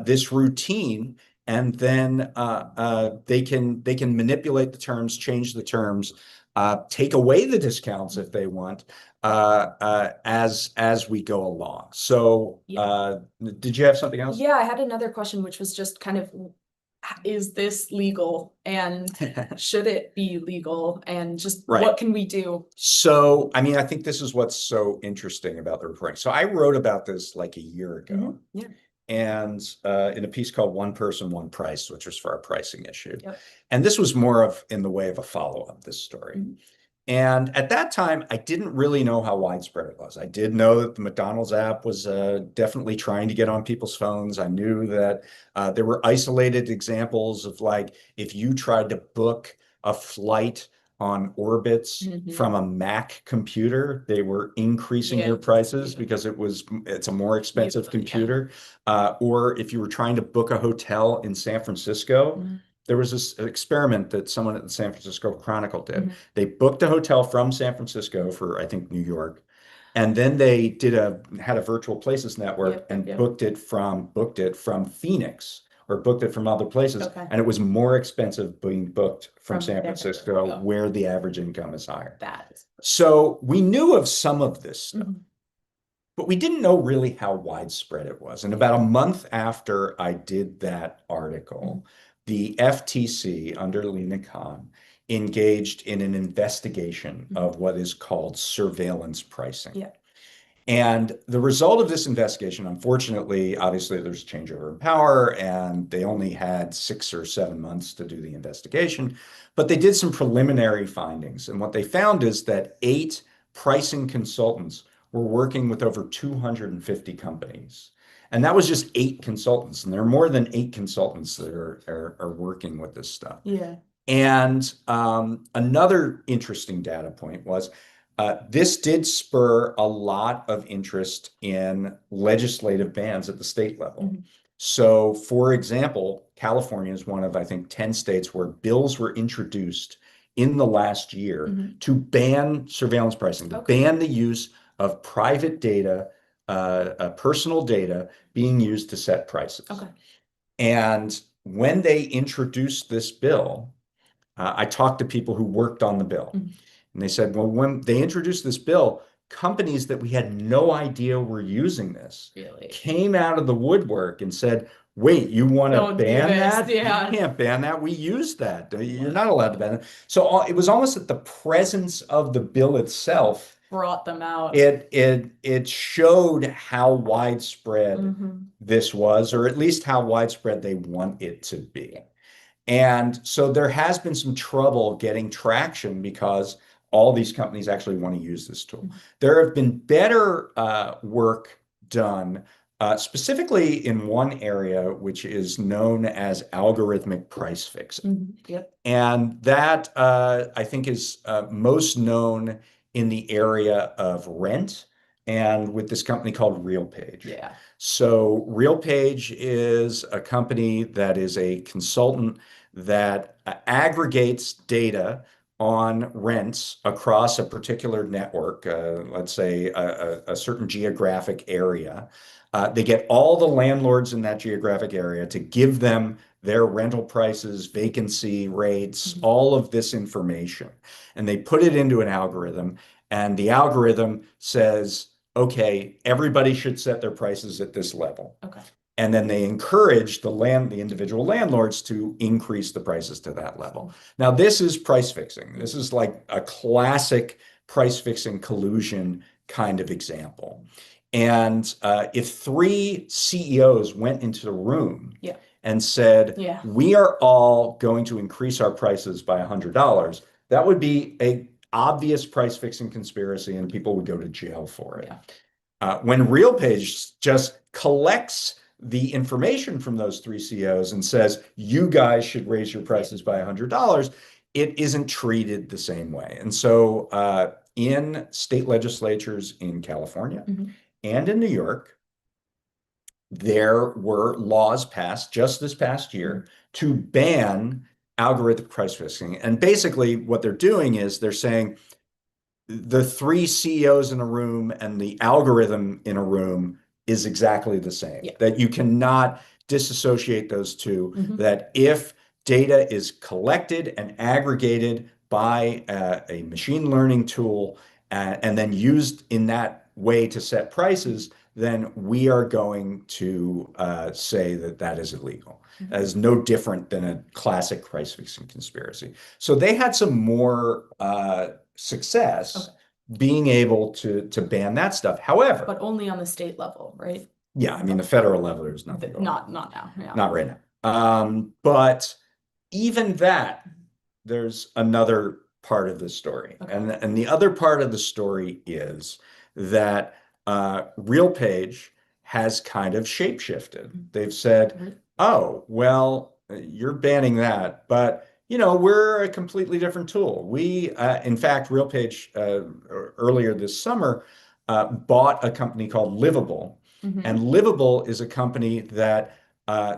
A: this routine, and then they can manipulate the terms, change the terms, take away the discounts if they want, as we go along. So, did you have something else?
B: Yeah, I had another question, which was just kind of, is this legal and should it be legal and just what can we do?
A: So, I mean, I think this is what's so interesting about the reporting. So I wrote about this like a year ago.
B: Yeah.
A: And in a piece called One Person, One Price, which was for our pricing issue.
B: Yep.
A: And this was more of in the way of a follow-up, this story. And at that time, I didn't really know how widespread it was. I did know that the McDonald's app was definitely trying to get on people's phones. I knew that there were isolated examples of like if you tried to book a flight on Orbitz from a Mac computer, they were increasing your prices because it's a more expensive computer. Or if you were trying to book a hotel in San Francisco, there was this experiment that someone at the San Francisco Chronicle did. They booked a hotel from San Francisco for, I think, New York. And then they had a virtual places network and booked it from Phoenix or booked it from other places. And it was more expensive being booked from San Francisco, where the average income is higher. So we knew of some of this stuff, but we didn't know really how widespread it was. And about a month after I did that article, the FTC under Lina Khan engaged in an investigation
B: Mhm.
A: of what is called surveillance pricing.
B: Yeah.
A: And the result of this investigation, unfortunately, obviously there's a changeover in power, and they only had 6 or 7 months to do the investigation, but they did some preliminary findings. And what they found is that 8 pricing consultants were working with over 250 companies. And that was just 8 consultants. And there are more than 8 consultants that are working with this stuff.
B: Yeah.
A: And another interesting data point was this did spur a lot of interest in legislative bans at the state level.
B: Mhm.
A: So, for example, California is one of, I think, 10 states where bills were introduced in the last year
B: Mhm.
A: to ban surveillance pricing, to
B: Okay.
A: ban the use of private data, personal data being used to set prices.
B: Okay.
A: And when they introduced this bill, I talked to people who worked on the bill,
B: Mhm.
A: and they said, well, when they introduced this bill, companies that we had no idea were using this
B: Really?
A: came out of the woodwork and said, wait, you want to
B: Don't do
A: ban
B: this.
A: that? You
B: Yeah.
A: can't ban that. We use that. You're not allowed to
B: Wow.
A: ban it. So it was almost that the presence of the bill itself,
B: Brought them out.
A: it showed how widespread
B: Hmm.
A: this was, or at least how widespread they want it to be. And so there has been some trouble getting traction because all these companies actually want to use this tool. There have been better work done, specifically in one area, which is known as algorithmic price fixing.
B: Yep.
A: And that I think is most known in the area of rent and with this company called RealPage.
B: Yeah.
A: So RealPage is a company that is a consultant that aggregates data on rents across a particular network, let's say a certain geographic area. They get all the landlords in that geographic area to give them their rental prices, vacancy rates,
B: Mhm.
A: all of this information. And they put it into an algorithm, and the algorithm says, okay, everybody should set their prices at this level.
B: Okay.
A: And then they encourage the individual landlords to increase the prices to that level. Now, this is price fixing. This is like a classic price fixing collusion kind of example. And if 3 CEOs went into the room
B: Yeah.
A: and said,
B: Yeah.
A: we are all going to increase our prices by $100, that would be a obvious price fixing conspiracy, and people would go to jail for it.
B: Yeah.
A: When RealPage just collects the information from those 3 CEOs and says, you guys should raise your prices by $100, it isn't treated the same way. And so in state legislatures in California
B: Mhm.
A: and in New York, there were laws passed just this past year to ban algorithmic price fixing. And basically, what they're doing is they're saying the 3 CEOs in a room and the algorithm in a room is exactly the same.
B: Yeah.
A: That you cannot disassociate those two.
B: Mhm.
A: That if data is collected and aggregated by a machine learning tool and then used in that way to set prices, then we are going to say that that is illegal. That is no different than a classic price fixing conspiracy. So they had some more success
B: Okay.
A: being able to ban that stuff. However,
B: But only on the state level, right?
A: yeah, I mean the federal level there's nothing going on.
B: Not now. Yeah.
A: Not right now. But even that, there's another part of the story.
B: Okay.
A: And the other part of the story is that RealPage has kind of shapeshifted. They've said,
B: Mhm.
A: oh, well, you're banning that, but we're a completely different tool. In fact, RealPage earlier this summer bought a company called Livable.
B: Mhm.
A: And Livable is a company that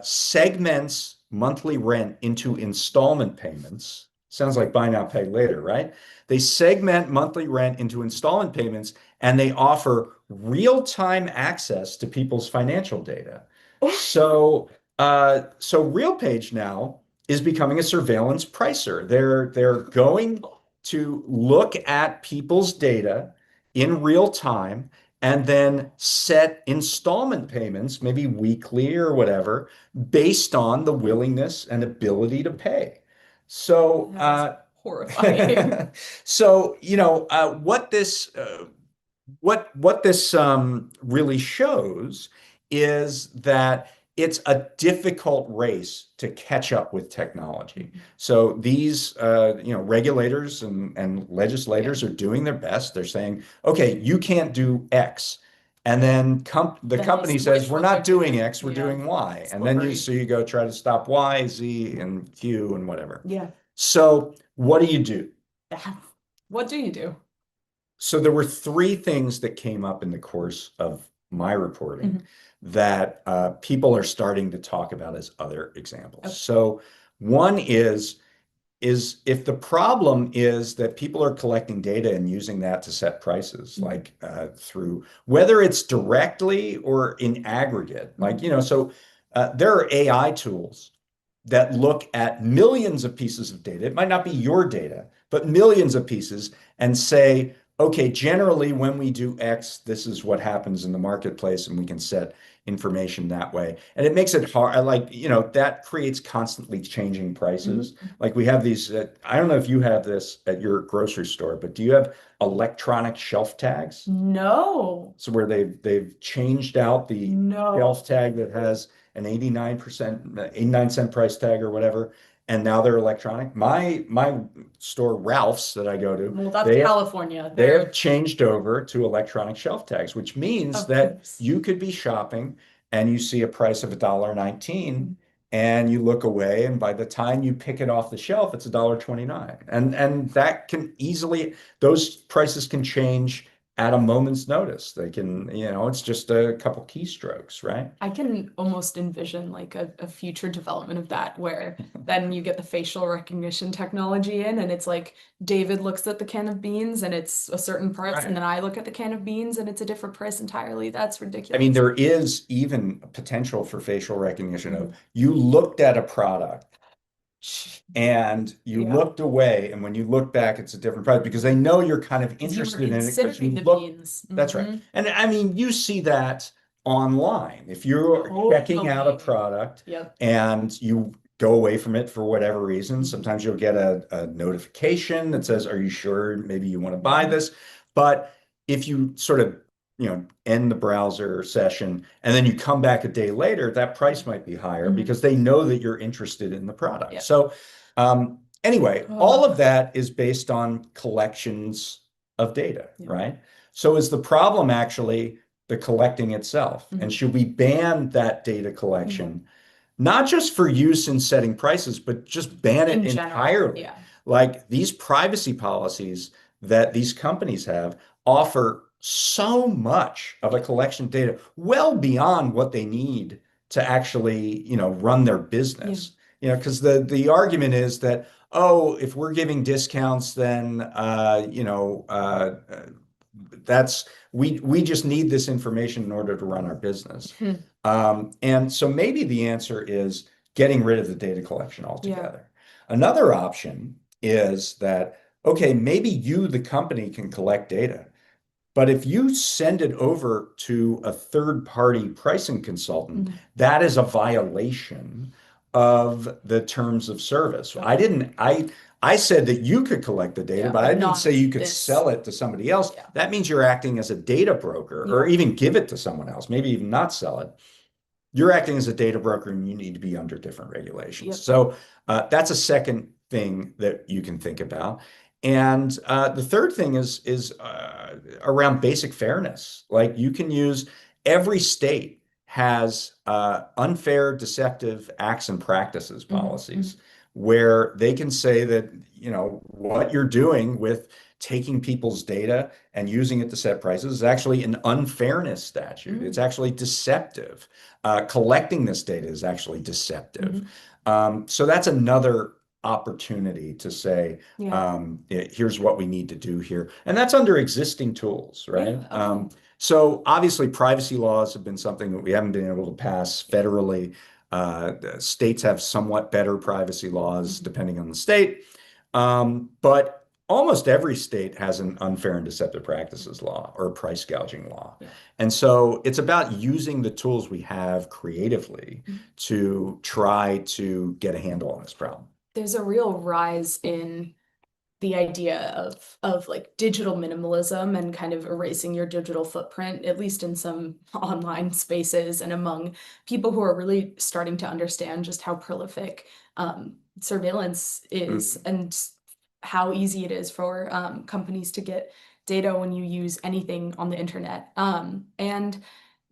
A: segments monthly rent into installment payments. Sounds like buy now, pay later, right? They segment monthly rent into installment payments, and they offer real-time access to people's financial data. So RealPage now is becoming a surveillance pricer. They're going to look at people's data in real time and then set installment payments, maybe weekly or whatever, based on the willingness and ability to pay. So
B: That is horrifying.
A: So, what this really shows is that it's a difficult race to catch up with technology.
B: Mhm.
A: So these, regulators and
B: Yeah.
A: legislators are doing their best. They're saying, okay, you can't do X. And then the
B: Then they
A: company says,
B: switch
A: we're
B: what they're
A: not doing
B: doing.
A: X, we're
B: Yeah.
A: doing Y. And then
B: Slippery.
A: you go try to stop Y, Z, and Q and whatever.
B: Yeah.
A: So what do you do?
B: What do you do?
A: So there were three things that came up in the course of my reporting
B: Mhm.
A: that people are starting to talk about as other examples.
B: Okay.
A: So one is if the problem is that people are collecting data and using that to set prices,
B: Mhm.
A: like through whether it's directly or in aggregate, like
B: Mhm.
A: there are AI tools that look at millions of pieces of data. It might not be your data, but millions of pieces and say, okay, generally when we do X, this is what happens in the marketplace, and we can set information that way. And it makes it hard. That creates constantly changing prices.
B: Mhm.
A: Like we have these, I don't know if you have this at your grocery store, but do you have electronic shelf tags?
B: No.
A: So where they've changed out the
B: No.
A: shelf tag that has an 89 cent price tag or whatever, and now they're electronic. My store, Ralph's, that I go to,
B: Well, that's
A: they
B: California.
A: they have
B: They're,
A: changed over to electronic shelf tags, which means
B: of
A: that
B: course.
A: you could be shopping and you see a price of $1.19 and you look away, and by the time you pick it off the shelf, it's $1.29. And that can easily, those prices can change at a moment's notice. They can, it's just a couple keystrokes, right?
B: I can almost envision like a future development of that where then you get the facial recognition technology in and it's like David looks at the can of beans and it's a certain price and
A: Right.
B: then I look at the can of beans and it's a different price entirely. That's
A: I mean,
B: ridiculous.
A: there is even potential for facial recognition of
B: Mhm.
A: you looked at a product and you
B: Yeah.
A: looked away, and when you look back, it's a different price because they know you're kind of
B: Because you were
A: interested in it because you
B: considering the
A: look.
B: beans.
A: That's right.
B: Hmm.
A: And I mean, you see that online. If you're checking out a
B: Totally.
A: product
B: Yep.
A: and you go away from it for whatever reason,
B: Hmm.
A: sometimes you'll get a notification that says, are you sure maybe you want to buy
B: Hmm.
A: this? But if you sort of end the browser session and then you come back a day later, that price might be higher
B: Hmm.
A: because they know that you're interested in the product.
B: Yep.
A: So anyway, all of
B: Oh,
A: that is based on collections of data,
B: yep.
A: right? So is the problem actually the collecting itself? And
B: Hmm.
A: should we ban that data
B: Hmm.
A: collection, not just for use in setting prices, but just ban it
B: In general.
A: entirely?
B: Yeah.
A: Like these privacy policies that these companies have offer so much of a
B: Yeah.
A: collection of data, well beyond what they need to actually, run their
B: Yeah.
A: business. Because the argument is that, oh, if we're giving discounts, then that's we just need this information in order to run our business.
B: Hmm.
A: And so maybe the answer is getting rid of the data collection
B: Yeah.
A: altogether. Another option is that, okay, maybe you, the company, can collect data, but if you send it over to a third-party pricing consultant,
B: Hmm.
A: that is a violation of the terms of service. I
B: Okay.
A: didn't, I said that you could collect the data,
B: Yeah.
A: but I
B: But
A: didn't say
B: not
A: you could
B: this.
A: sell it to somebody else.
B: Yeah.
A: That means you're acting as a data broker or
B: Yeah.
A: even give it to someone else, maybe even not sell it. You're acting as a data broker and you need to be under different regulations.
B: Yep.
A: So that's a second thing that you can think about. And the third thing is around basic fairness. Like you can use every state has unfair, deceptive acts and practices
B: Hmm.
A: policies
B: Hmm.
A: where they can say that, what you're doing with taking people's data and using it to set prices is actually an unfairness statute. It's
B: Hmm.
A: actually deceptive. Collecting this data is actually deceptive.
B: Hmm.
A: So that's another opportunity to say,
B: Yeah.
A: here's what we need to do here. And that's under existing tools, right?
B: Yeah. Okay.
A: So obviously, privacy laws have been something that we haven't been able to pass federally. States have somewhat better privacy laws
B: Hmm.
A: depending on the state. But almost every state has an unfair and deceptive practices law or a price gouging law.
B: Yeah.
A: And so it's about using the tools we have creatively
B: Mhm.
A: to try to get a handle on this problem.
B: There's a real rise in the idea of like digital minimalism and kind of erasing your digital footprint, at least in some online spaces and among people who are really starting to understand just how prolific surveillance is
A: Mhm.
B: and how easy it is for companies to get data when you use anything on the internet. And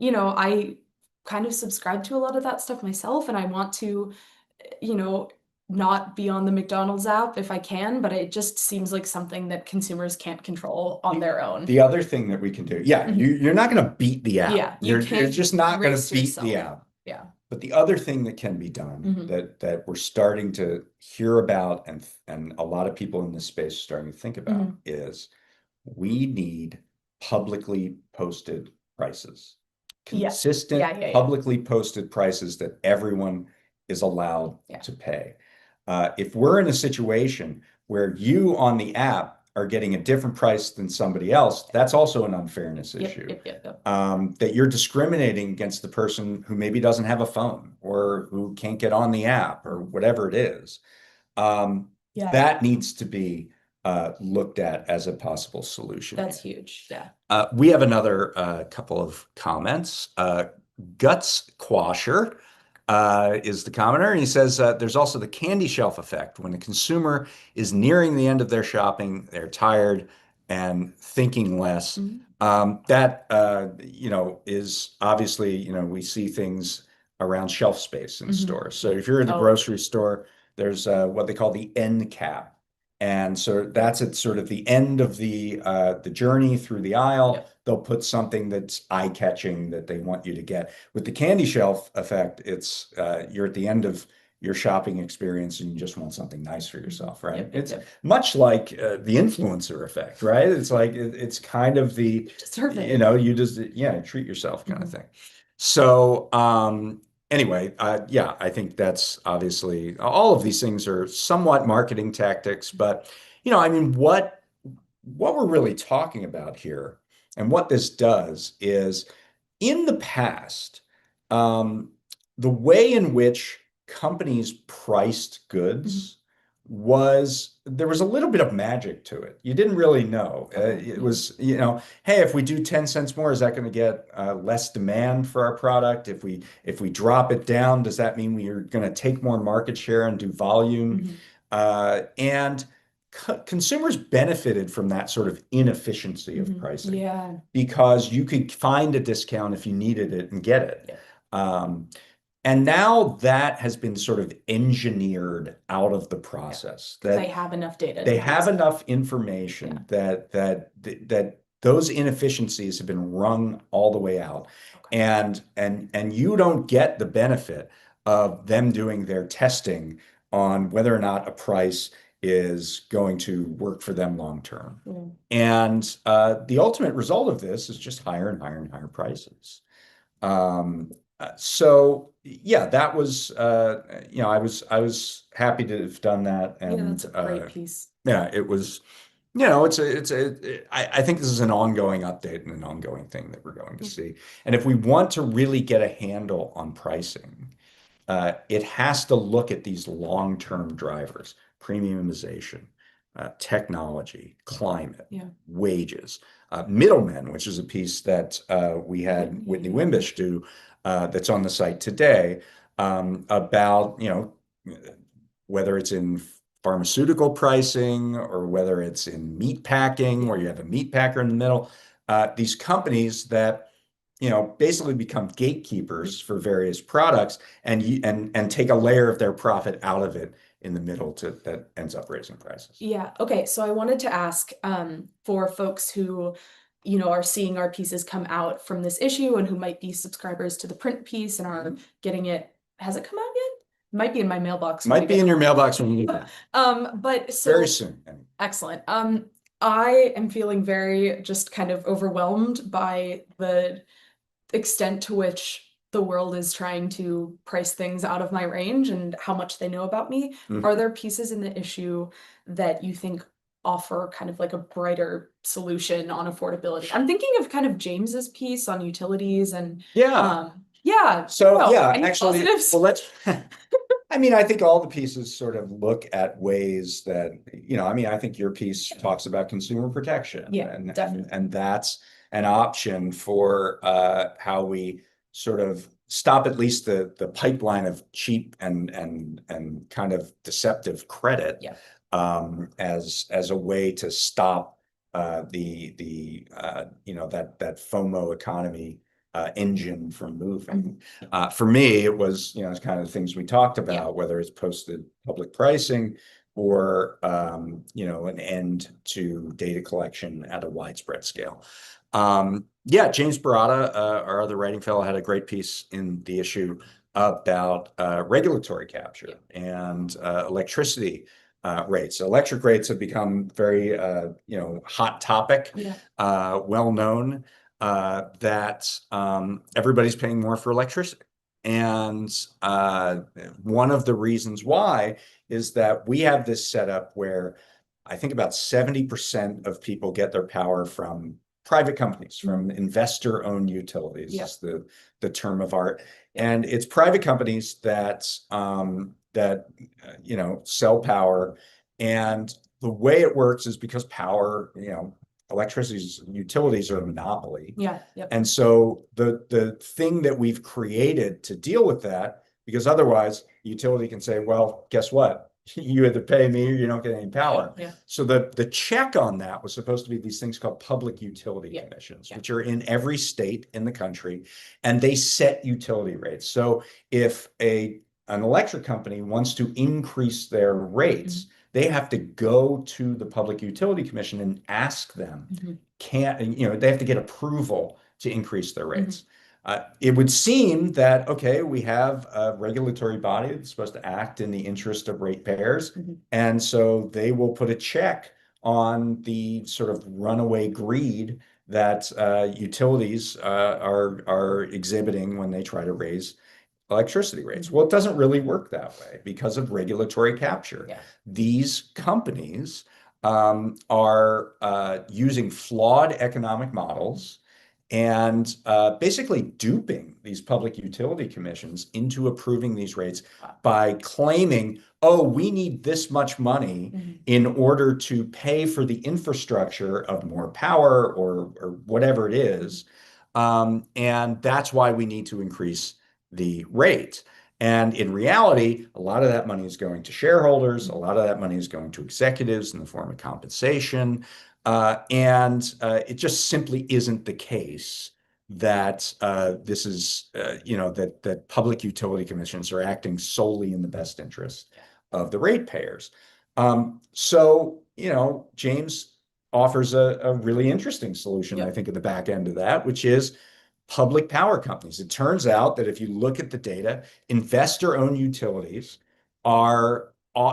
B: I kind of subscribe to a lot of that stuff myself, and I want to, you know, not be on the McDonald's app if I can, but it just seems like something that consumers can't control on
A: The,
B: their own.
A: the other thing that we can do, yeah,
B: Mhm.
A: you're not going to beat the app.
B: Yeah, you
A: You're
B: can't
A: just not going to
B: race
A: beat the
B: yourself.
A: app.
B: Yeah.
A: But the other thing that can be done
B: Hmm.
A: that we're starting to hear about and a lot of people in this space are starting to think about
B: Hmm.
A: is we need publicly posted prices,
B: Yes. Yeah,
A: consistent
B: yeah, yeah.
A: publicly posted prices that everyone is allowed
B: Yeah.
A: to pay. If we're in a situation where you on the app are getting a different price than somebody else, that's also an unfairness
B: Yep,
A: issue.
B: yep, yep, yep.
A: That you're discriminating against the person who maybe doesn't have a phone or who can't get on the app or whatever it is. Um,
B: Yeah,
A: that needs to be looked at as a possible solution
B: that's
A: here.
B: huge. Yeah.
A: We have another couple of comments. Guts Quasher is the commenter, and he says there's also the candy shelf effect. When the consumer is nearing the end of their shopping, they're tired and thinking less.
B: Mhm.
A: That is obviously, we see things around shelf space in
B: Hmm.
A: stores. So if you're in the
B: Oh,
A: grocery store, there's what they call the end cap. And so that's at sort of the end of the journey through the aisle.
B: yep.
A: They'll put something that's eye-catching that they want you to get. With the candy shelf effect, it's you're at the end of your shopping experience and you just want something nice for
B: Hmm.
A: yourself, right?
B: Yep, yep,
A: It's
B: yep.
A: much like the influencer effect, right? It's like it's kind of the,
B: Deserve it.
A: you just, yeah, treat yourself kind of
B: Hmm.
A: thing. So, anyway, yeah, I think that's obviously all of these things are somewhat marketing tactics, but I mean, what we're really talking about here and what this does is in the past, um, the way in which companies priced
B: Hmm.
A: goods was there was a little bit of magic to it. You didn't really know.
B: Okay.
A: It
B: Yeah.
A: was, hey, if we do 10 cents more, is that going to get less demand for our product? If we drop it down, does that mean we are going to take more market share and do volume?
B: Hmm.
A: And consumers benefited from that sort of inefficiency of
B: Hmm.
A: pricing
B: Yeah.
A: because you could find a discount if you needed it and get it.
B: Yeah.
A: Um, and now that has been sort of engineered out of the
B: Yeah.
A: process
B: Because they
A: that
B: have enough data
A: they
B: to do
A: have
B: so.
A: enough
B: Yeah.
A: information that those inefficiencies have been wrung all the way out.
B: Okay.
A: And you don't get the benefit of them doing their testing on whether or not a price is going to work for them long term.
B: Yeah.
A: And the ultimate result of this is just higher and higher and higher prices. Um, so yeah, that was I was happy to have done that,
B: Yeah, that's
A: and
B: a great piece.
A: yeah, it was. I think this is an ongoing update and an ongoing thing that we're going to
B: Yeah.
A: see. And if we want to really get a handle on pricing, it has to look at these long-term drivers, premiumization, technology, climate,
B: Yeah.
A: wages, middlemen, which is a piece that we
B: Yeah.
A: had
B: Yeah.
A: Whitney
B: Yeah.
A: Wimbish do that's on the site today about, whether it's in pharmaceutical pricing or whether it's in meat packing,
B: Yeah.
A: where you have a meat packer in the middle, these companies that basically become
B: Yeah.
A: gatekeepers for various products and take a layer of their profit out of it in the middle that ends up raising prices.
B: Yeah. Okay. So I wanted to ask, for folks who, are seeing our pieces come out from this issue and who might be subscribers to the print piece and are getting it. Has it come out yet? Might be in my mailbox when I
A: Might be
B: get
A: in your
B: home.
A: mailbox when you get that.
B: But
A: Very
B: so
A: soon.
B: excellent. I am feeling very just kind of overwhelmed by the extent to which the world is trying to price things out of my range and how much they know about me. Are
A: Mhm.
B: there pieces in the issue that you think offer kind of like a brighter solution on affordability? I'm thinking of kind of James's piece on utilities and
A: Yeah.
B: yeah,
A: So yeah,
B: any
A: actually, well,
B: positives?
A: let's I mean, I think all the pieces sort of look at ways that, I mean, I think your piece talks about consumer protection,
B: Yeah, definitely.
A: and that's an option for how we sort of stop at least the pipeline of cheap and kind of deceptive credit,
B: Yeah.
A: as a way to stop the that FOMO economy engine from moving. For me, it was, it's kind of the things we talked
B: Yeah.
A: about, whether it's posted public pricing or, an end to data collection at a widespread scale. Yeah, James Barata, our other writing fellow, had a great piece in the issue about regulatory capture and electricity rates. Electric rates have become very, hot topic,
B: Yeah.
A: well known that everybody's paying more for electricity. And one of the reasons why is that we have this setup where I think about 70% of people get their power from private companies, from investor-owned utilities,
B: Yeah.
A: is the term of art. And it's private companies that sell power. And the way it works is because power, electricity's utilities are a monopoly.
B: Yeah. Yep.
A: And so the thing that we've created to deal with that, because otherwise utility can say, well, guess what? You either pay me or you don't get any power.
B: Yeah.
A: So the check on that was supposed to be these things called public utility commissions, which are in every state in the country, and they set utility rates. So if an electric company wants to increase their rates, they have to go to the Public Utility Commission and ask them, they have to get approval to increase their rates. It would seem that, okay, we have a regulatory body that's supposed to act in the interest of ratepayers. And so they will put a check on the sort of runaway greed that utilities are exhibiting when they try to raise electricity rates. Well, it doesn't really work that way because of regulatory capture.
B: Yeah.
A: These companies are using flawed economic models and basically duping these public utility commissions into approving these rates by claiming, oh, we need this much money in order to pay for the infrastructure of more power or whatever it is. And that's why we need to increase the rate. And in reality, a lot of that money is going to shareholders. A lot of that money is going to executives in the form of compensation. And it just simply isn't the case that this is, that public utility commissions are acting solely in the best interest of the ratepayers. So, James offers a really interesting solution, I think, at the back end of that, which is public power companies. It turns out that if you look at the data, investor-owned utilities are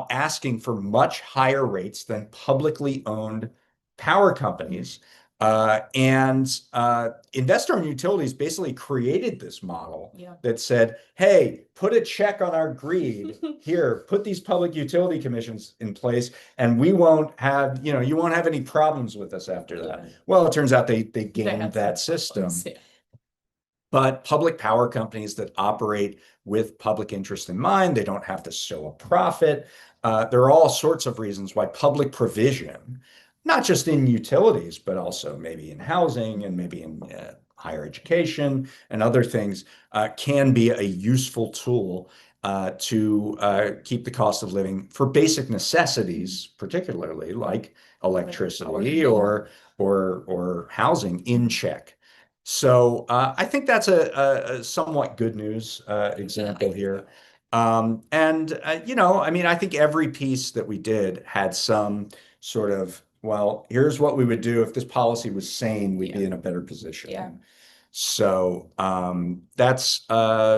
A: asking for much higher rates than publicly owned power companies. And investor-owned utilities basically created this model that said, hey, put a check on our greed here, put these public utility commissions in place, and we won't have, you won't have any problems with us after that. Well, it turns out they gamed that system. But public power companies that operate with public interest in mind, they don't have to show a profit. There are all sorts of reasons why public provision, not just in utilities, but also maybe in housing and maybe in higher education and other things, can be a useful tool to keep the cost of living for basic necessities, particularly like electricity or housing, in check. So I think that's a somewhat good news example here. And I mean, I think every piece that we did had some sort of, well, here's what we would do if this policy was sane, we'd be in a better position.
B: Yeah.
A: So that's yeah.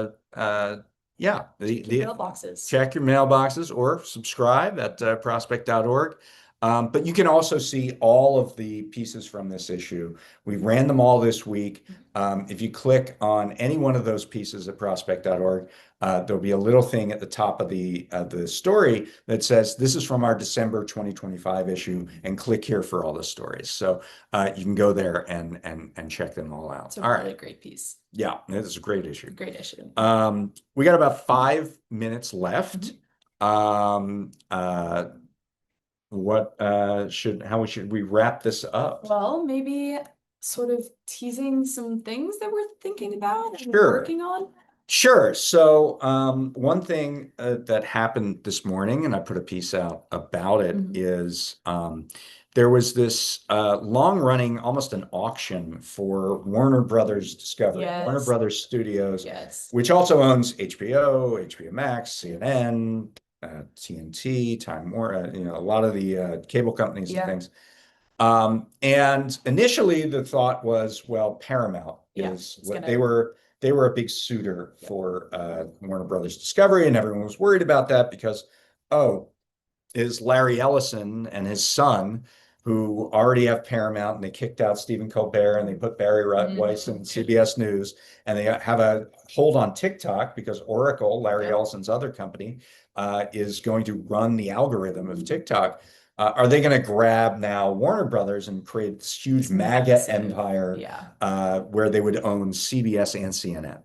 B: Check your mailboxes.
A: Check your mailboxes or subscribe at prospect.org. But you can also see all of the pieces from this issue. We ran them all this week. If you click on any one of those pieces at prospect.org, there'll be a little thing at the top of the story that says this is from our December 2025 issue, and click here for all the stories. So you can go there and check them all out.
B: It's a
A: All
B: really
A: right.
B: great piece.
A: Yeah, it is a great issue.
B: Great issue.
A: We got about 5 minutes left. What how should we wrap this up?
B: Well, maybe sort of teasing some things that we're thinking about and
A: Sure.
B: working on.
A: Sure. So, one thing that happened this morning, and I put a piece out about it, is there was this long-running, almost an auction for Warner Brothers Discovery, Warner
B: Yes.
A: Brothers Studios,
B: Yes.
A: which also owns HBO, HBO Max, CNN, TNT, Time Warner, a lot of the cable companies and things. And initially the thought was, well, Paramount is what they were a big suitor for Warner Brothers Discovery, and everyone was worried about that because, oh, is Larry Ellison and his son, who already have Paramount, and they kicked out Stephen Colbert and they put Barry Weiss in CBS News, and they have a hold on TikTok because Oracle, Larry Ellison's other company, is going to run the algorithm of TikTok. Are they going to grab now Warner Brothers and create this huge MAGA empire where they would own CBS and CNN?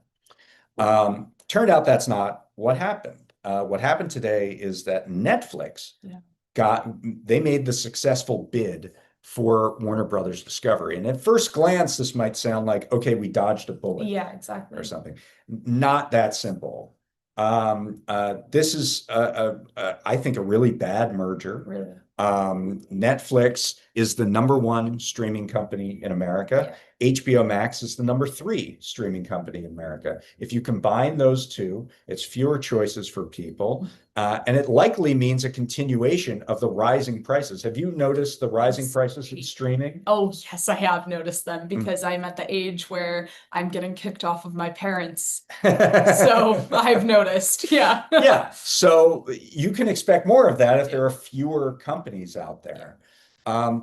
A: Turned out that's not what happened. What happened today is that Netflix they made the successful bid for Warner Brothers Discovery. And at first glance, this might sound like, okay, we dodged a bullet.
B: Yeah, exactly.
A: Or something. Not that simple. This is, I think, a really bad merger.
B: Really.
A: Netflix is the -- 1 streaming company in America. HBO Max is the #3 streaming company in America. If you combine those two, it's fewer choices for people, and it likely means a continuation of the rising prices. Have you noticed the rising prices in streaming?
B: Oh, yes, I have noticed them because I'm at the age where I'm getting kicked off of my parents. So I've noticed. Yeah.
A: Yeah. So you can expect more of that if there are fewer companies out there.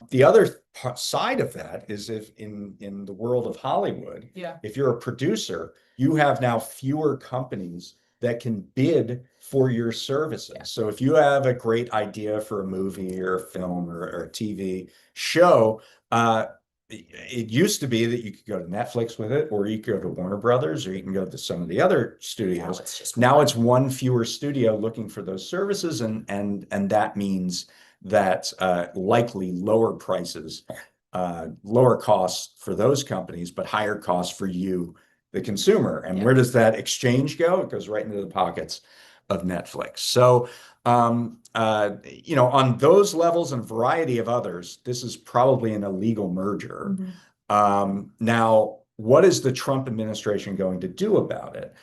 A: The other side of that is if in the world of Hollywood, if you're a producer, you have now fewer companies that can bid for your services. So if you have a great idea for a movie or a film or a TV show, it used to be that you could go to Netflix with it, or you could go to Warner Brothers, or you can go to some of the other studios. Now it's one fewer studio looking for those services, and that means that likely lower prices, lower costs for those companies, but higher costs for you, the consumer. And where does that exchange go? It goes right into the pockets of Netflix. So, on those levels and a variety of others, this is probably an illegal merger. Now, what is the Trump administration going to do about it?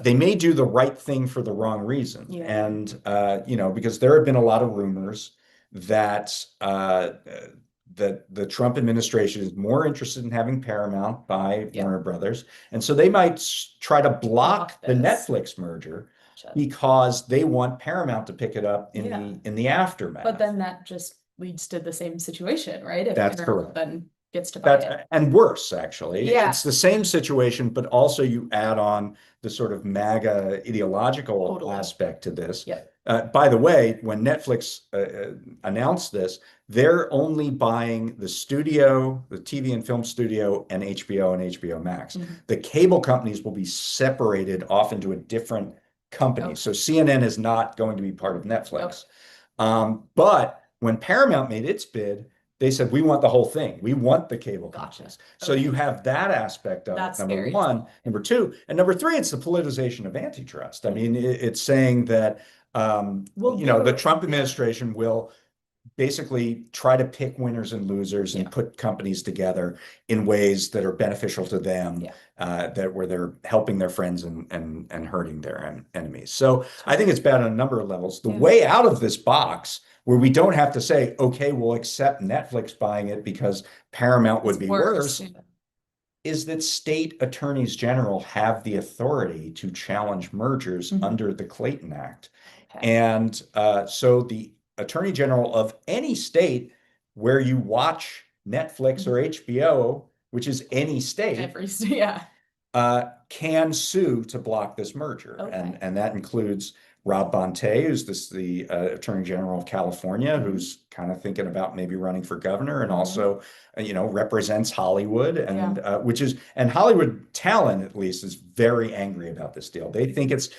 A: They may do the right thing for the wrong reason. And, because there have been a lot of rumors that the Trump administration is more interested in having Paramount buy Warner Brothers. And so they might try to block the Netflix merger because they want Paramount to pick it up in the aftermath.
B: But then that just leads to the same situation, right? If
A: That's
B: Paramount
A: correct.
B: then gets to buy it.
A: And worse, actually.
B: Yeah.
A: It's the same situation, but also you add on the sort of MAGA ideological aspect to this. By the way, when Netflix announced this, they're only buying the studio, the TV and film studio, and HBO Max. The cable companies will be separated off into a different company. So CNN is not going to be part of Netflix. But when Paramount made its bid, they said, we want the whole thing. We want the cable companies. So you have that aspect of it, number one. Number two, and number three, it's the politicization of antitrust. I mean, it's saying that, the Trump administration will basically try to pick winners and losers and put companies together in ways that are beneficial to them, where they're helping their friends and hurting their enemies. So I think it's bad on a number of levels. The way out of this box, where we don't have to say, okay, we'll accept Netflix buying it because Paramount would be worse, is that state attorneys general have the authority to challenge mergers under the Clayton Act. And so the attorney general of any state where you watch Netflix or HBO, which is any state,
B: Yeah.
A: can sue to block this merger.
B: Okay.
A: And that includes Rob Bonta, who's the Attorney General of California,
B: Mhm.
A: who's kind of thinking about maybe running for governor, and
B: Mhm.
A: also, represents Hollywood,
B: Yeah.
A: and and Hollywood talent at least is very angry about this deal. They think it's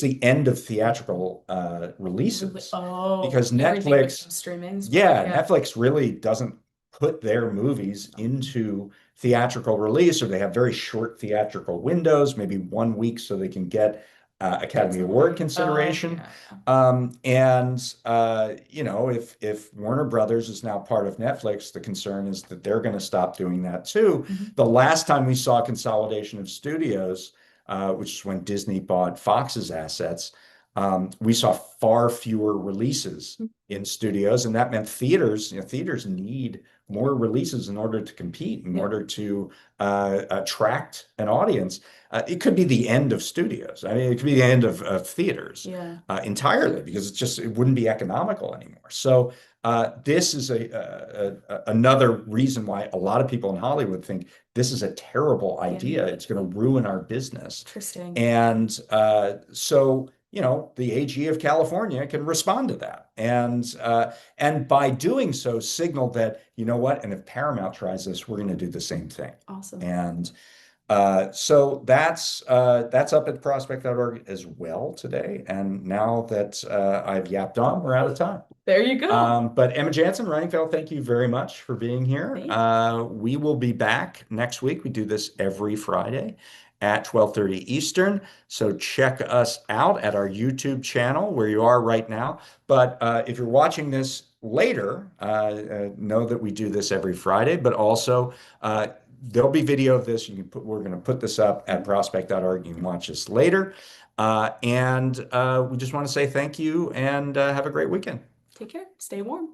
A: the end of theatrical
B: Really?
A: releases
B: Oh,
A: because
B: everything
A: Netflix,
B: becomes streaming.
A: yeah,
B: Yeah.
A: Netflix really doesn't put their movies into theatrical release, or they have very short theatrical windows, maybe 1 week, so they can get
B: Get
A: Academy
B: some
A: Award
B: money. Oh,
A: consideration.
B: yeah. Yeah.
A: If Warner Brothers is now part of Netflix, the concern is that they're going to stop doing that too.
B: Mhm.
A: The last time we saw consolidation of studios, which is when Disney bought Fox's assets, we saw far fewer releases in studios, and that meant theaters need
B: Yeah.
A: more releases in order to compete, in
B: Yep.
A: order to attract an audience. It could be the end of studios. I mean, it could be the end of theaters
B: Yeah.
A: entirely, because it wouldn't be economical anymore. So this is another reason why a lot of people in Hollywood think this is a terrible
B: Yeah.
A: idea. It's going to ruin our business.
B: Interesting.
A: And the AG of California can respond to that, and by doing so, signal that, you know what, and if Paramount tries this, we're going to do the same thing.
B: Awesome.
A: And so that's up at prospect.org as well today. And now that I've yapped on, we're out of time.
B: There you go.
A: But Emma Janssen, Reinfeld, thank you very much for being here.
B: Thank you.
A: We will be back next week. We do this every Friday at 12:30 Eastern. So check us out at our YouTube channel where you are right now. But if you're watching this later, know that we do this every Friday, but also there'll be video of this. We're going to put this up at prospect.org. You can watch this later. And we just want to say thank you, and have a great weekend.
B: Take care. Stay warm.